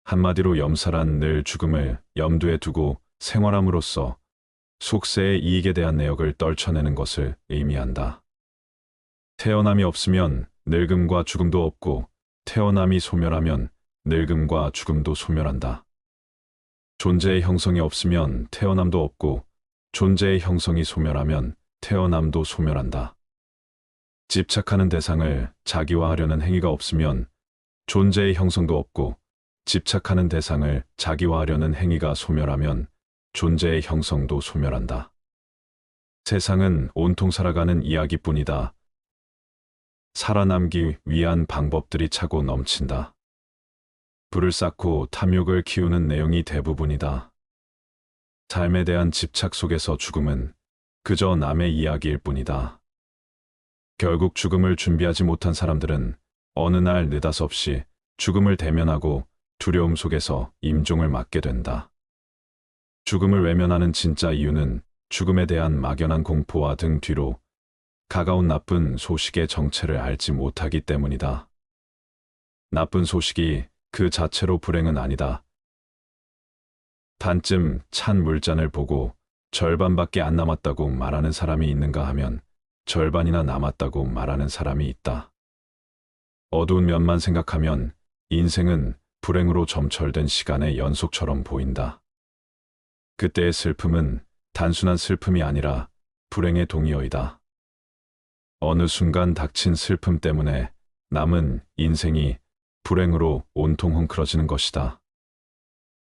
한마디로 염사란 늘 죽음을 염두에 두고 생활함으로써 속세의 이익에 대한 내역을 떨쳐내는 것을 의미한다. 태어남이 없으면 늙음과 죽음도 없고 태어남이 소멸하면 늙음과 죽음도 소멸한다. 존재의 형성이 없으면 태어남도 없고 존재의 형성이 소멸하면 태어남도 소멸한다. 집착하는 대상을 자기화하려는 행위가 없으면 존재의 형성도 없고 집착하는 대상을 자기화하려는 행위가 소멸하면 존재의 형성도 소멸한다. 세상은 온통 살아가는 이야기뿐이다. 살아남기 위한 방법들이 차고 넘친다. 불을 쌓고 탐욕을 키우는 내용이 대부분이다. 삶에 대한 집착 속에서 죽음은 그저 남의 이야기일 뿐이다. 결국 죽음을 준비하지 못한 사람들은 어느 날 느닷없이 죽음을 대면하고 두려움 속에서 임종을 맞게 된다. 죽음을 외면하는 진짜 이유는 죽음에 대한 막연한 공포와 등 뒤로 가까운 나쁜 소식의 정체를 알지 못하기 때문이다. 나쁜 소식이 그 자체로 불행은 아니다. 반쯤 찬 물잔을 보고 절반밖에 안 남았다고 말하는 사람이 있는가 하면 절반이나 남았다고 말하는 사람이 있다. 어두운 면만 생각하면 인생은 불행으로 점철된 시간의 연속처럼 보인다. 그때의 슬픔은 단순한 슬픔이 아니라 불행의 동의어이다. 어느 순간 닥친 슬픔 때문에 남은 인생이 불행으로 온통 헝클어지는 것이다.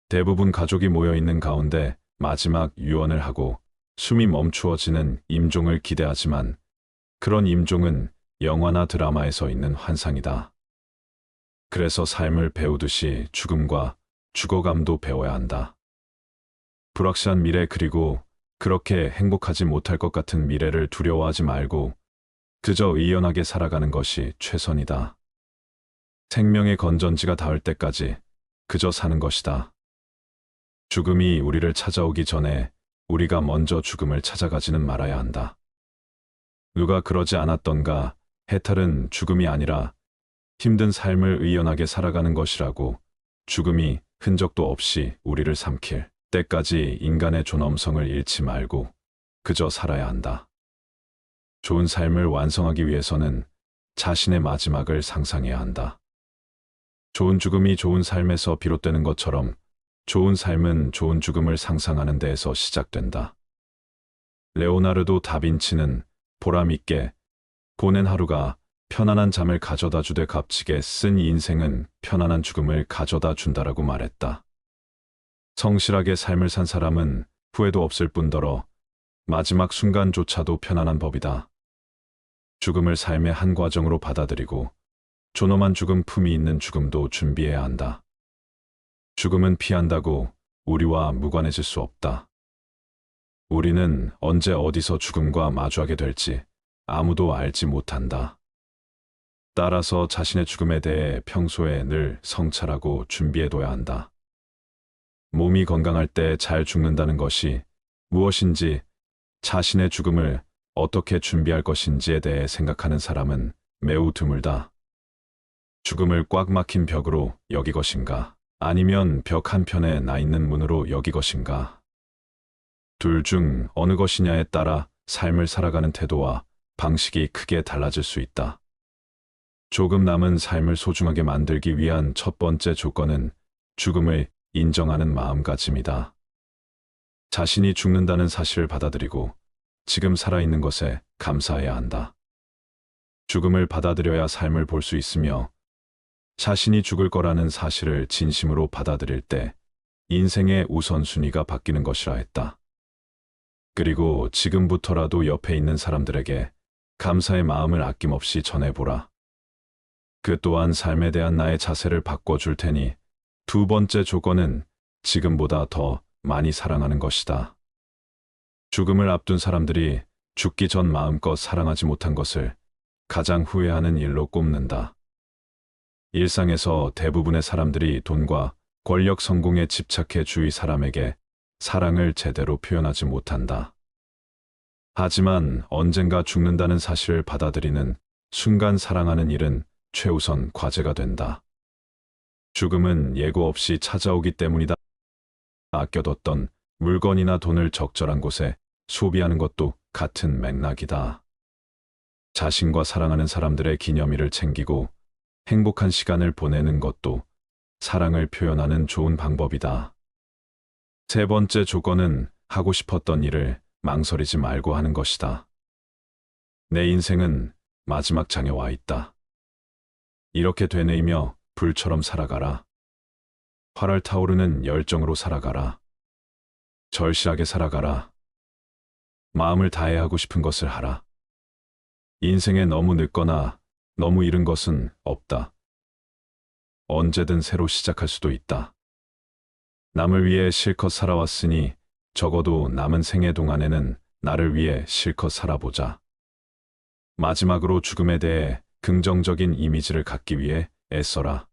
대부분 가족이 모여 있는 가운데 마지막 유언을 하고 숨이 멈추어지는 임종을 기대하지만 그런 임종은 영화나 드라마에서 있는 환상이다. 그래서 삶을 배우듯이 죽음과 죽어감도 배워야 한다. 불확실한 미래 그리고 그렇게 행복하지 못할 것 같은 미래를 두려워하지 말고 그저 의연하게 살아가는 것이 최선이다. 생명의 건전지가 닿을 때까지 그저 사는 것이다. 죽음이 우리를 찾아오기 전에 우리가 먼저 죽음을 찾아가지는 말아야 한다. 누가 그러지 않았던가 해탈은 죽음이 아니라 힘든 삶을 의연하게 살아가는 것이라고 죽음이 흔적도 없이 우리를 삼킬 때까지 인간의 존엄성을 잃지 말고 그저 살아야 한다. 좋은 삶을 완성하기 위해서는 자신의 마지막을 상상해야 한다. 좋은 죽음이 좋은 삶에서 비롯되는 것처럼 좋은 삶은 좋은 죽음을 상상하는 데에서 시작된다. 레오나르도 다빈치는 보람 있게 보낸 하루가 편안한 잠을 가져다 주되 값지게 쓴 인생은 편안한 죽음을 가져다 준다라고 말했다. 성실하게 삶을 산 사람은 후회도 없을 뿐더러 마지막 순간조차도 편안한 법이다. 죽음을 삶의 한 과정으로 받아들이고 존엄한 죽음 품이 있는 죽음도 준비해야 한다. 죽음은 피한다고 우리와 무관해질 수 없다. 우리는 언제 어디서 죽음과 마주하게 될지 아무도 알지 못한다. 따라서 자신의 죽음에 대해 평소에 늘 성찰하고 준비해둬야 한다. 몸이 건강할 때 잘 죽는다는 것이 무엇인지, 자신의 죽음을 어떻게 준비할 것인지에 대해 생각하는 사람은 매우 드물다. 죽음을 꽉 막힌 벽으로 여기 것인가, 아니면 벽 한편에 나 있는 문으로 여기 것인가. 둘 중 어느 것이냐에 따라 삶을 살아가는 태도와 방식이 크게 달라질 수 있다. 조금 남은 삶을 소중하게 만들기 위한 첫 번째 조건은 죽음을 인정하는 마음가짐이다. 자신이 죽는다는 사실을 받아들이고 지금 살아있는 것에 감사해야 한다. 죽음을 받아들여야 삶을 볼 수 있으며 자신이 죽을 거라는 사실을 진심으로 받아들일 때 인생의 우선순위가 바뀌는 것이라 했다. 그리고 지금부터라도 옆에 있는 사람들에게 감사의 마음을 아낌없이 전해보라. 그 또한 삶에 대한 나의 자세를 바꿔줄 테니 두 번째 조건은 지금보다 더 많이 사랑하는 것이다. 죽음을 앞둔 사람들이 죽기 전 마음껏 사랑하지 못한 것을 가장 후회하는 일로 꼽는다. 일상에서 대부분의 사람들이 돈과 권력 성공에 집착해 주위 사람에게 사랑을 제대로 표현하지 못한다. 하지만 언젠가 죽는다는 사실을 받아들이는 순간 사랑하는 일은 최우선 과제가 된다. 죽음은 예고 없이 찾아오기 때문이다. 아껴뒀던 물건이나 돈을 적절한 곳에 소비하는 것도 같은 맥락이다. 자신과 사랑하는 사람들의 기념일을 챙기고 행복한 시간을 보내는 것도 사랑을 표현하는 좋은 방법이다. 세 번째 조건은 하고 싶었던 일을 망설이지 말고 하는 것이다. 내 인생은 마지막 장에 와 있다. 이렇게 되뇌이며 불처럼 살아가라. 활활 타오르는 열정으로 살아가라. 절실하게 살아가라. 마음을 다해 하고 싶은 것을 하라. 인생에 너무 늦거나 너무 이른 것은 없다. 언제든 새로 시작할 수도 있다. 남을 위해 실컷 살아왔으니 적어도 남은 생애 동안에는 나를 위해 실컷 살아보자. 마지막으로 죽음에 대해 긍정적인 이미지를 갖기 위해 애써라.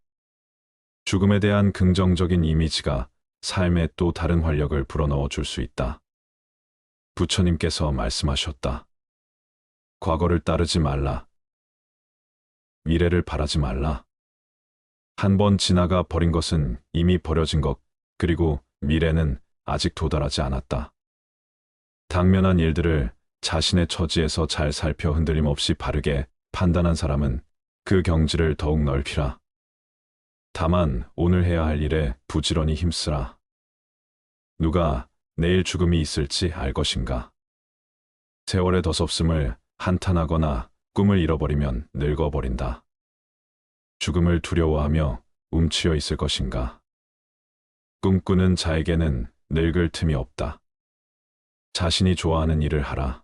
죽음에 대한 긍정적인 이미지가 삶에 또 다른 활력을 불어넣어 줄 수 있다. 부처님께서 말씀하셨다. 과거를 따르지 말라. 미래를 바라지 말라. 한 번 지나가 버린 것은 이미 버려진 것, 그리고 미래는 아직 도달하지 않았다. 당면한 일들을 자신의 처지에서 잘 살펴 흔들림 없이 바르게 판단한 사람은 그 경지를 더욱 넓히라. 다만 오늘 해야 할 일에 부지런히 힘쓰라. 누가 내일 죽음이 있을지 알 것인가. 세월의 덧없음을 한탄하거나 꿈을 잃어버리면 늙어버린다. 죽음을 두려워하며 움츠여 있을 것인가. 꿈꾸는 자에게는 늙을 틈이 없다. 자신이 좋아하는 일을 하라.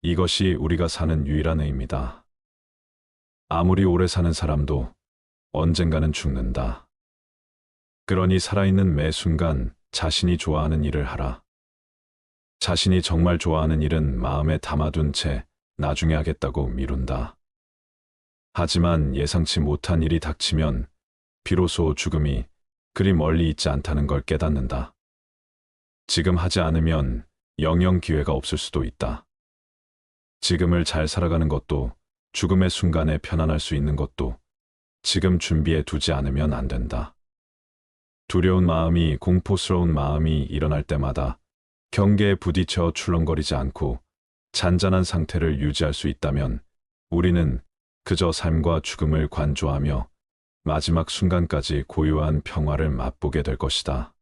이것이 우리가 사는 유일한 의미다. 아무리 오래 사는 사람도 언젠가는 죽는다. 그러니 살아있는 매 순간 자신이 좋아하는 일을 하라. 자신이 정말 좋아하는 일은 마음에 담아둔 채 나중에 하겠다고 미룬다. 하지만 예상치 못한 일이 닥치면 비로소 죽음이 그리 멀리 있지 않다는 걸 깨닫는다. 지금 하지 않으면 영영 기회가 없을 수도 있다. 지금을 잘 살아가는 것도 죽음의 순간에 편안할 수 있는 것도 지금 준비해 두지 않으면 안 된다. 두려운 마음이, 공포스러운 마음이 일어날 때마다 경계에 부딪혀 출렁거리지 않고 잔잔한 상태를 유지할 수 있다면 우리는 그저 삶과 죽음을 관조하며 마지막 순간까지 고요한 평화를 맛보게 될 것이다.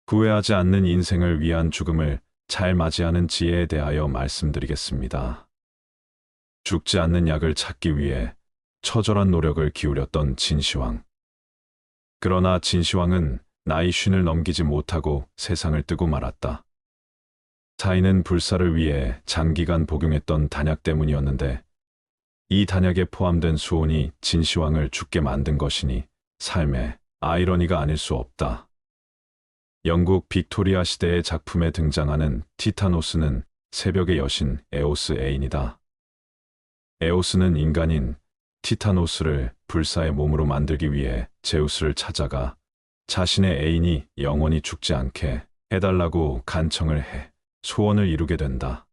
후회하지 않는 인생을 위한 죽음을 잘 맞이하는 지혜에 대하여 말씀드리겠습니다. 죽지 않는 약을 찾기 위해 처절한 노력을 기울였던 진시황. 그러나 진시황은 나이 쉰을 넘기지 못하고 세상을 뜨고 말았다. 사인은 불사를 위해 장기간 복용했던 단약 때문이었는데 이 단약에 포함된 수온이 진시황을 죽게 만든 것이니 삶의 아이러니가 아닐 수 없다. 영국 빅토리아 시대의 작품에 등장하는 티타노스는 새벽의 여신 에오스 애인이다. 에오스는 인간인 티타노스를 불사의 몸으로 만들기 위해 제우스를 찾아가 자신의 애인이 영원히 죽지 않게 해달라고 간청을 해 소원을 이루게 된다.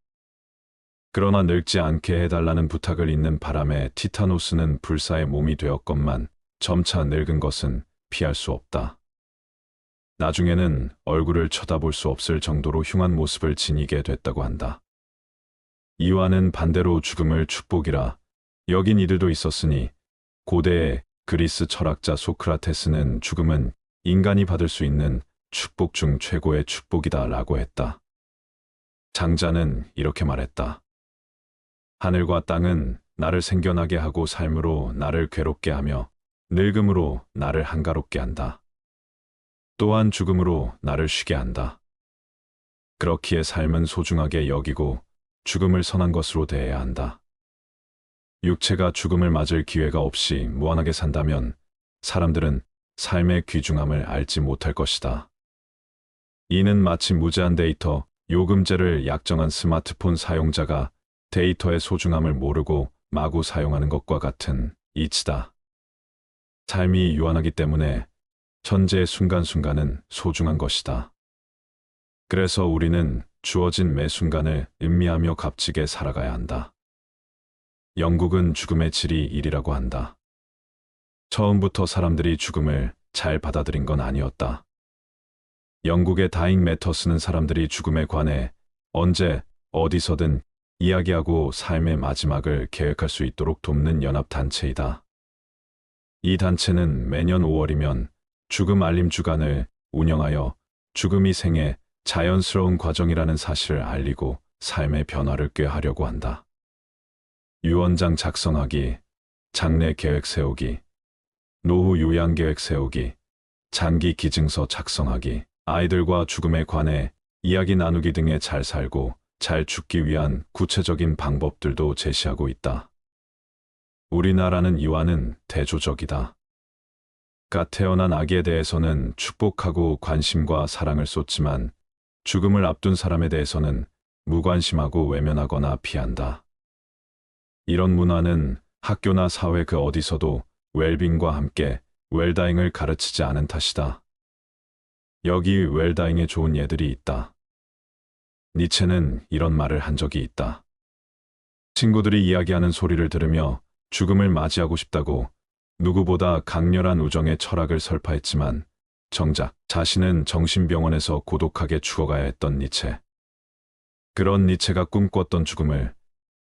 그러나 늙지 않게 해달라는 부탁을 잇는 바람에 티타노스는 불사의 몸이 되었건만 점차 늙은 것은 피할 수 없다. 나중에는 얼굴을 쳐다볼 수 없을 정도로 흉한 모습을 지니게 됐다고 한다. 이와는 반대로 죽음을 축복이라 여긴 이들도 있었으니 고대의 그리스 철학자 소크라테스는 죽음은 인간이 받을 수 있는 축복 중 최고의 축복이다 라고 했다. 장자는 이렇게 말했다. 하늘과 땅은 나를 생겨나게 하고 삶으로 나를 괴롭게 하며 늙음으로 나를 한가롭게 한다. 또한 죽음으로 나를 쉬게 한다. 그렇기에 삶은 소중하게 여기고 죽음을 선한 것으로 대해야 한다. 육체가 죽음을 맞을 기회가 없이 무한하게 산다면 사람들은 삶의 귀중함을 알지 못할 것이다. 이는 마치 무제한 데이터 요금제를 약정한 스마트폰 사용자가 데이터의 소중함을 모르고 마구 사용하는 것과 같은 이치다. 삶이 유한하기 때문에 현재의 순간순간은 소중한 것이다. 그래서 우리는 주어진 매 순간을 음미하며 값지게 살아가야 한다. 영국은 죽음의 질이 1이라고 한다. 처음부터 사람들이 죽음을 잘 받아들인 건 아니었다. 영국의 다잉 매터스는 사람들이 죽음에 관해 언제 어디서든 이야기하고 삶의 마지막을 계획할 수 있도록 돕는 연합단체이다. 이 단체는 매년 5월이면 죽음 알림 주간을 운영하여 죽음이 생애 자연스러운 과정이라는 사실을 알리고 삶의 변화를 꾀하려고 한다. 유언장 작성하기, 장례 계획 세우기, 노후 요양 계획 세우기, 장기 기증서 작성하기, 아이들과 죽음에 관해 이야기 나누기 등에 잘 살고 잘 죽기 위한 구체적인 방법들도 제시하고 있다. 우리나라는 이와는 대조적이다. 갓 태어난 아기에 대해서는 축복하고 관심과 사랑을 쏟지만 죽음을 앞둔 사람에 대해서는 무관심하고 외면하거나 피한다. 이런 문화는 학교나 사회 그 어디서도 웰빙과 함께 웰다잉을 가르치지 않은 탓이다. 여기 웰다잉에 좋은 예들이 있다. 니체는 이런 말을 한 적이 있다. 친구들이 이야기하는 소리를 들으며 죽음을 맞이하고 싶다고 누구보다 강렬한 우정의 철학을 설파했지만 정작 자신은 정신병원에서 고독하게 죽어가야 했던 니체. 그런 니체가 꿈꿨던 죽음을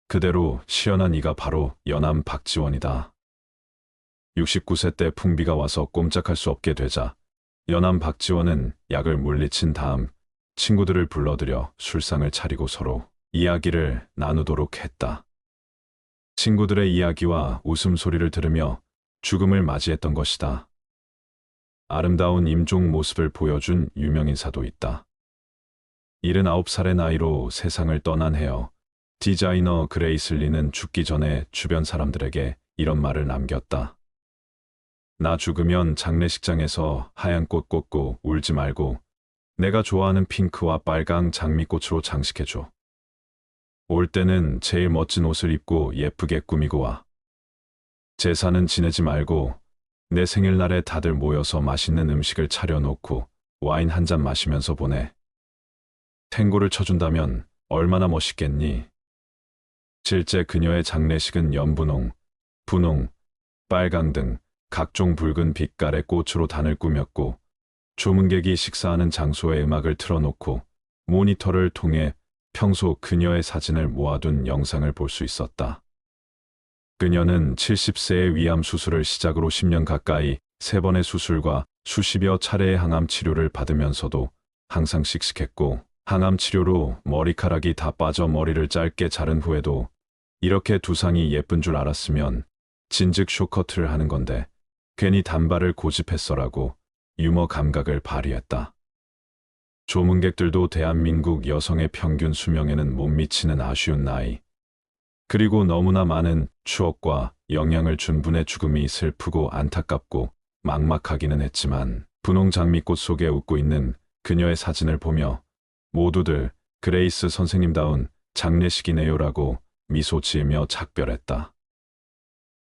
그대로 시연한 이가 바로 연암 박지원이다. 69세 때 풍비가 와서 꼼짝할 수 없게 되자 연암 박지원은 약을 물리친 다음 친구들을 불러들여 술상을 차리고 서로 이야기를 나누도록 했다. 친구들의 이야기와 웃음소리를 들으며 죽음을 맞이했던 것이다. 아름다운 임종 모습을 보여준 유명인사도 있다. 79살의 나이로 세상을 떠난 헤어 디자이너 그레이스 리는 죽기 전에 주변 사람들에게 이런 말을 남겼다. 나 죽으면 장례식장에서 하얀 꽃 꽂고 울지 말고 내가 좋아하는 핑크와 빨강 장미꽃으로 장식해줘. 올 때는 제일 멋진 옷을 입고 예쁘게 꾸미고 와. 제사는 지내지 말고 내 생일날에 다들 모여서 맛있는 음식을 차려놓고 와인 한 잔 마시면서 보내. 탱고를 쳐준다면 얼마나 멋있겠니? 실제 그녀의 장례식은 연분홍, 분홍, 빨강 등 각종 붉은 빛깔의 꽃으로 단을 꾸몄고 조문객이 식사하는 장소에 음악을 틀어놓고 모니터를 통해 평소 그녀의 사진을 모아둔 영상을 볼 수 있었다. 그녀는 70세의 위암 수술을 시작으로 10년 가까이 3번의 수술과 수십여 차례의 항암 치료를 받으면서도 항상 씩씩했고 항암 치료로 머리카락이 다 빠져 머리를 짧게 자른 후에도 이렇게 두상이 예쁜 줄 알았으면 진즉 쇼커트를 하는 건데 괜히 단발을 고집했어라고 유머 감각을 발휘했다. 조문객들도 대한민국 여성의 평균 수명에는 못 미치는 아쉬운 나이, 그리고 너무나 많은 추억과 영향을 준 분의 죽음이 슬프고 안타깝고 막막하기는 했지만 분홍 장미꽃 속에 웃고 있는 그녀의 사진을 보며 모두들 그레이스 선생님다운 장례식이네요라고 미소 지으며 작별했다.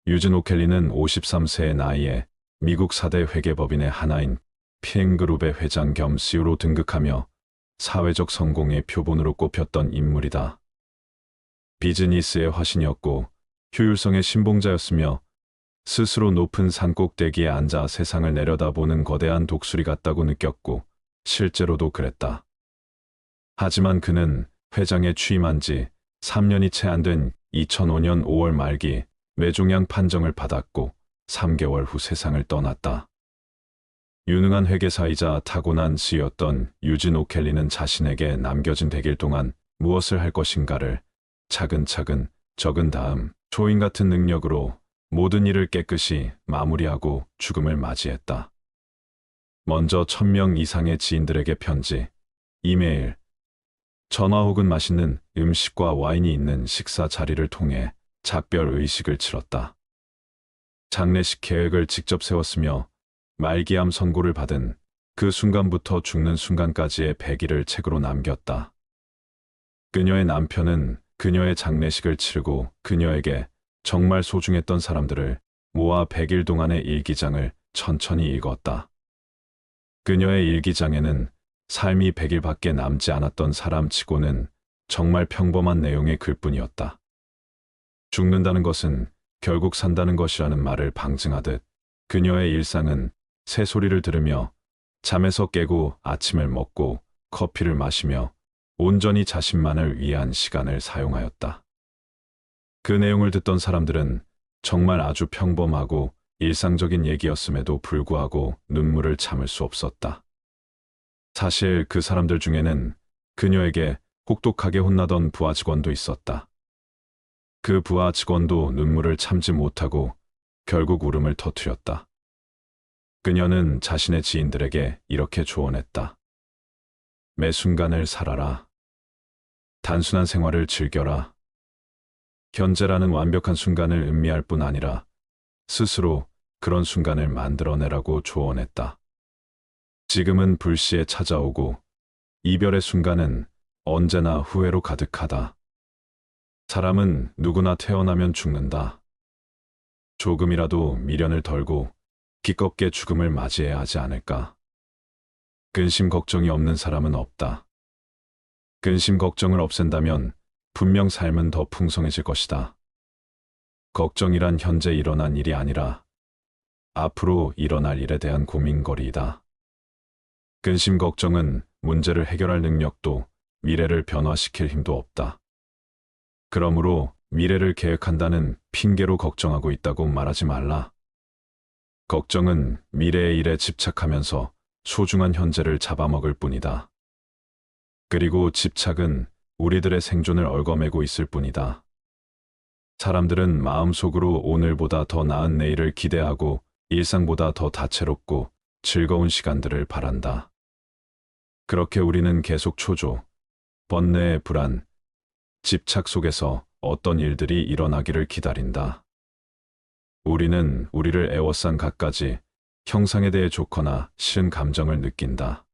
유진 오켈리는 53세의 나이에 미국 4대 회계법인의 하나인 피엔그룹의 회장 겸 CEO로 등극하며 사회적 성공의 표본으로 꼽혔던 인물이다. 비즈니스의 화신이었고 효율성의 신봉자였으며 스스로 높은 산꼭대기에 앉아 세상을 내려다보는 거대한 독수리 같다고 느꼈고 실제로도 그랬다. 하지만 그는 회장에 취임한 지 3년이 채 안 된 2005년 5월 말기 뇌종양 판정을 받았고 3개월 후 세상을 떠났다. 유능한 회계사이자 타고난 CEO였던 유진 오켈리는 자신에게 남겨진 100일 동안 무엇을 할 것인가를 차근차근 적은 다음 초인 같은 능력으로 모든 일을 깨끗이 마무리하고 죽음을 맞이했다. 먼저 1000명 이상의 지인들에게 편지, 이메일, 전화 혹은 맛있는 음식과 와인이 있는 식사 자리를 통해 작별 의식을 치렀다. 장례식 계획을 직접 세웠으며 말기암 선고를 받은 그 순간부터 죽는 순간까지의 100일을 책으로 남겼다. 그녀의 남편은 그녀의 장례식을 치르고 그녀에게 정말 소중했던 사람들을 모아 100일 동안의 일기장을 천천히 읽었다. 그녀의 일기장에는 삶이 100일밖에 남지 않았던 사람치고는 정말 평범한 내용의 글뿐이었다. 죽는다는 것은 결국 산다는 것이라는 말을 방증하듯 그녀의 일상은 새소리를 들으며 잠에서 깨고 아침을 먹고 커피를 마시며 온전히 자신만을 위한 시간을 사용하였다. 그 내용을 듣던 사람들은 정말 아주 평범하고 일상적인 얘기였음에도 불구하고 눈물을 참을 수 없었다. 사실 그 사람들 중에는 그녀에게 혹독하게 혼나던 부하 직원도 있었다. 그 부하 직원도 눈물을 참지 못하고 결국 울음을 터뜨렸다. 그녀는 자신의 지인들에게 이렇게 조언했다. 매 순간을 살아라. 단순한 생활을 즐겨라. 현재라는 완벽한 순간을 음미할 뿐 아니라 스스로 그런 순간을 만들어내라고 조언했다. 지금은 불시에 찾아오고 이별의 순간은 언제나 후회로 가득하다. 사람은 누구나 태어나면 죽는다. 조금이라도 미련을 덜고 기껍게 죽음을 맞이해야 하지 않을까. 근심 걱정이 없는 사람은 없다. 근심 걱정을 없앤다면 분명 삶은 더 풍성해질 것이다. 걱정이란 현재 일어난 일이 아니라 앞으로 일어날 일에 대한 고민거리이다. 근심 걱정은 문제를 해결할 능력도 미래를 변화시킬 힘도 없다. 그러므로 미래를 계획한다는 핑계로 걱정하고 있다고 말하지 말라. 걱정은 미래의 일에 집착하면서 소중한 현재를 잡아먹을 뿐이다. 그리고 집착은 우리들의 생존을 얽어매고 있을 뿐이다. 사람들은 마음속으로 오늘보다 더 나은 내일을 기대하고 일상보다 더 다채롭고 즐거운 시간들을 바란다. 그렇게 우리는 계속 초조, 번뇌의 불안, 집착 속에서 어떤 일들이 일어나기를 기다린다. 우리는 우리를 애워싼 갖가지 형상에 대해 좋거나 싫은 감정을 느낀다.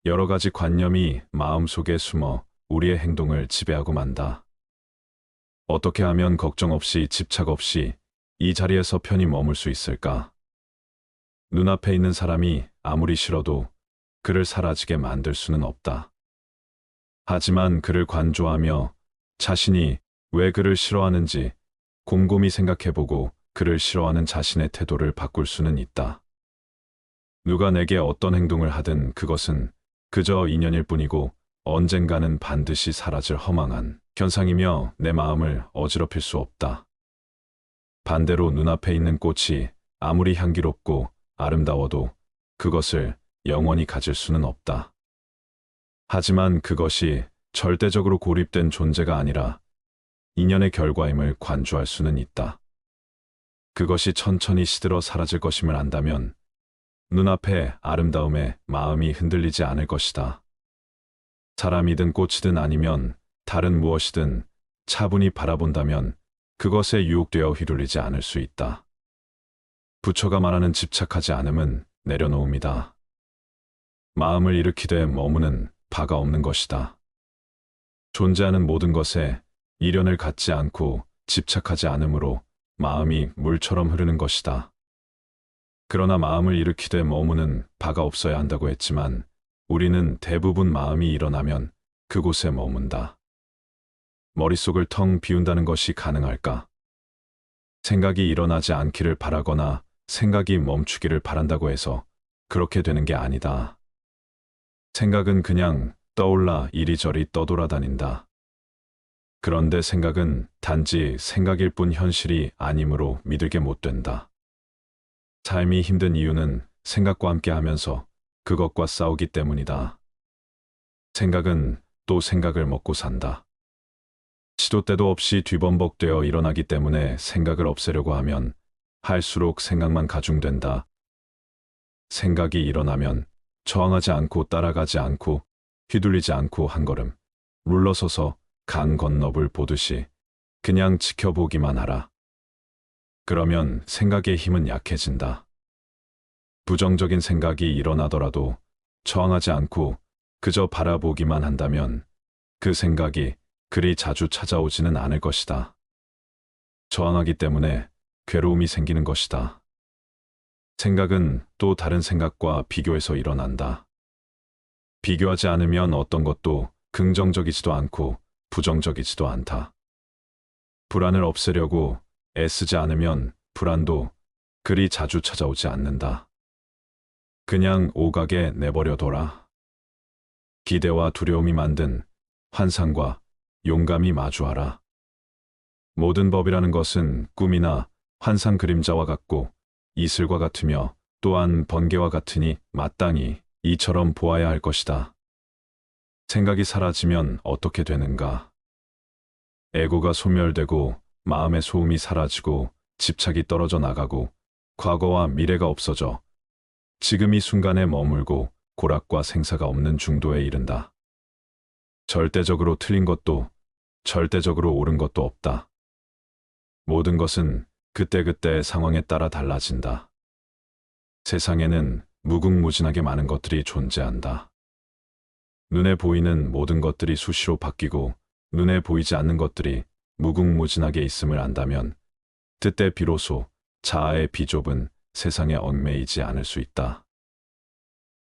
여러 가지 관념이 마음속에 숨어 우리의 행동을 지배하고 만다. 어떻게 하면 걱정 없이 집착 없이 이 자리에서 편히 머물 수 있을까? 눈앞에 있는 사람이 아무리 싫어도 그를 사라지게 만들 수는 없다. 하지만 그를 관조하며 자신이 왜 그를 싫어하는지 곰곰이 생각해보고 그를 싫어하는 자신의 태도를 바꿀 수는 있다. 누가 내게 어떤 행동을 하든 그것은 그저 인연일 뿐이고 언젠가는 반드시 사라질 허망한 현상이며 내 마음을 어지럽힐 수 없다. 반대로 눈앞에 있는 꽃이 아무리 향기롭고 아름다워도 그것을 영원히 가질 수는 없다. 하지만 그것이 절대적으로 고립된 존재가 아니라 인연의 결과임을 관주할 수는 있다. 그것이 천천히 시들어 사라질 것임을 안다면 눈앞의 아름다움에 마음이 흔들리지 않을 것이다. 사람이든 꽃이든 아니면 다른 무엇이든 차분히 바라본다면 그것에 유혹되어 휘둘리지 않을 수 있다. 부처가 말하는 집착하지 않음은 내려놓음이다. 마음을 일으키되 머무는 바가 없는 것이다. 존재하는 모든 것에 미련을 갖지 않고 집착하지 않으므로 마음이 물처럼 흐르는 것이다. 그러나 마음을 일으키되 머무는 바가 없어야 한다고 했지만 우리는 대부분 마음이 일어나면 그곳에 머문다. 머릿속을 텅 비운다는 것이 가능할까? 생각이 일어나지 않기를 바라거나 생각이 멈추기를 바란다고 해서 그렇게 되는 게 아니다. 생각은 그냥 떠올라 이리저리 떠돌아다닌다. 그런데 생각은 단지 생각일 뿐 현실이 아니므로 믿을게 못 된다. 삶이 힘든 이유는 생각과 함께 하면서 그것과 싸우기 때문이다. 생각은 또 생각을 먹고 산다. 시도 때도 없이 뒤범벅되어 일어나기 때문에 생각을 없애려고 하면 할수록 생각만 가중된다. 생각이 일어나면 저항하지 않고 따라가지 않고 휘둘리지 않고 한 걸음 물러서서 강 건너물 보듯이 그냥 지켜보기만 하라. 그러면 생각의 힘은 약해진다. 부정적인 생각이 일어나더라도 저항하지 않고 그저 바라보기만 한다면 그 생각이 그리 자주 찾아오지는 않을 것이다. 저항하기 때문에 괴로움이 생기는 것이다. 생각은 또 다른 생각과 비교해서 일어난다. 비교하지 않으면 어떤 것도 긍정적이지도 않고 부정적이지도 않다. 불안을 없애려고 애쓰지 않으면 불안도 그리 자주 찾아오지 않는다. 그냥 오가게 내버려둬라. 기대와 두려움이 만든 환상과 용감히 마주하라. 모든 법이라는 것은 꿈이나 환상 그림자와 같고 이슬과 같으며 또한 번개와 같으니 마땅히 이처럼 보아야 할 것이다. 생각이 사라지면 어떻게 되는가? 에고가 소멸되고 마음의 소음이 사라지고 집착이 떨어져 나가고 과거와 미래가 없어져 지금 이 순간에 머물고 고락과 생사가 없는 중도에 이른다. 절대적으로 틀린 것도 절대적으로 옳은 것도 없다. 모든 것은 그때그때의 상황에 따라 달라진다. 세상에는 무궁무진하게 많은 것들이 존재한다. 눈에 보이는 모든 것들이 수시로 바뀌고 눈에 보이지 않는 것들이 무궁무진하게 있음을 안다면 그때 비로소 자아의 비좁은 세상에 얽매이지 않을 수 있다.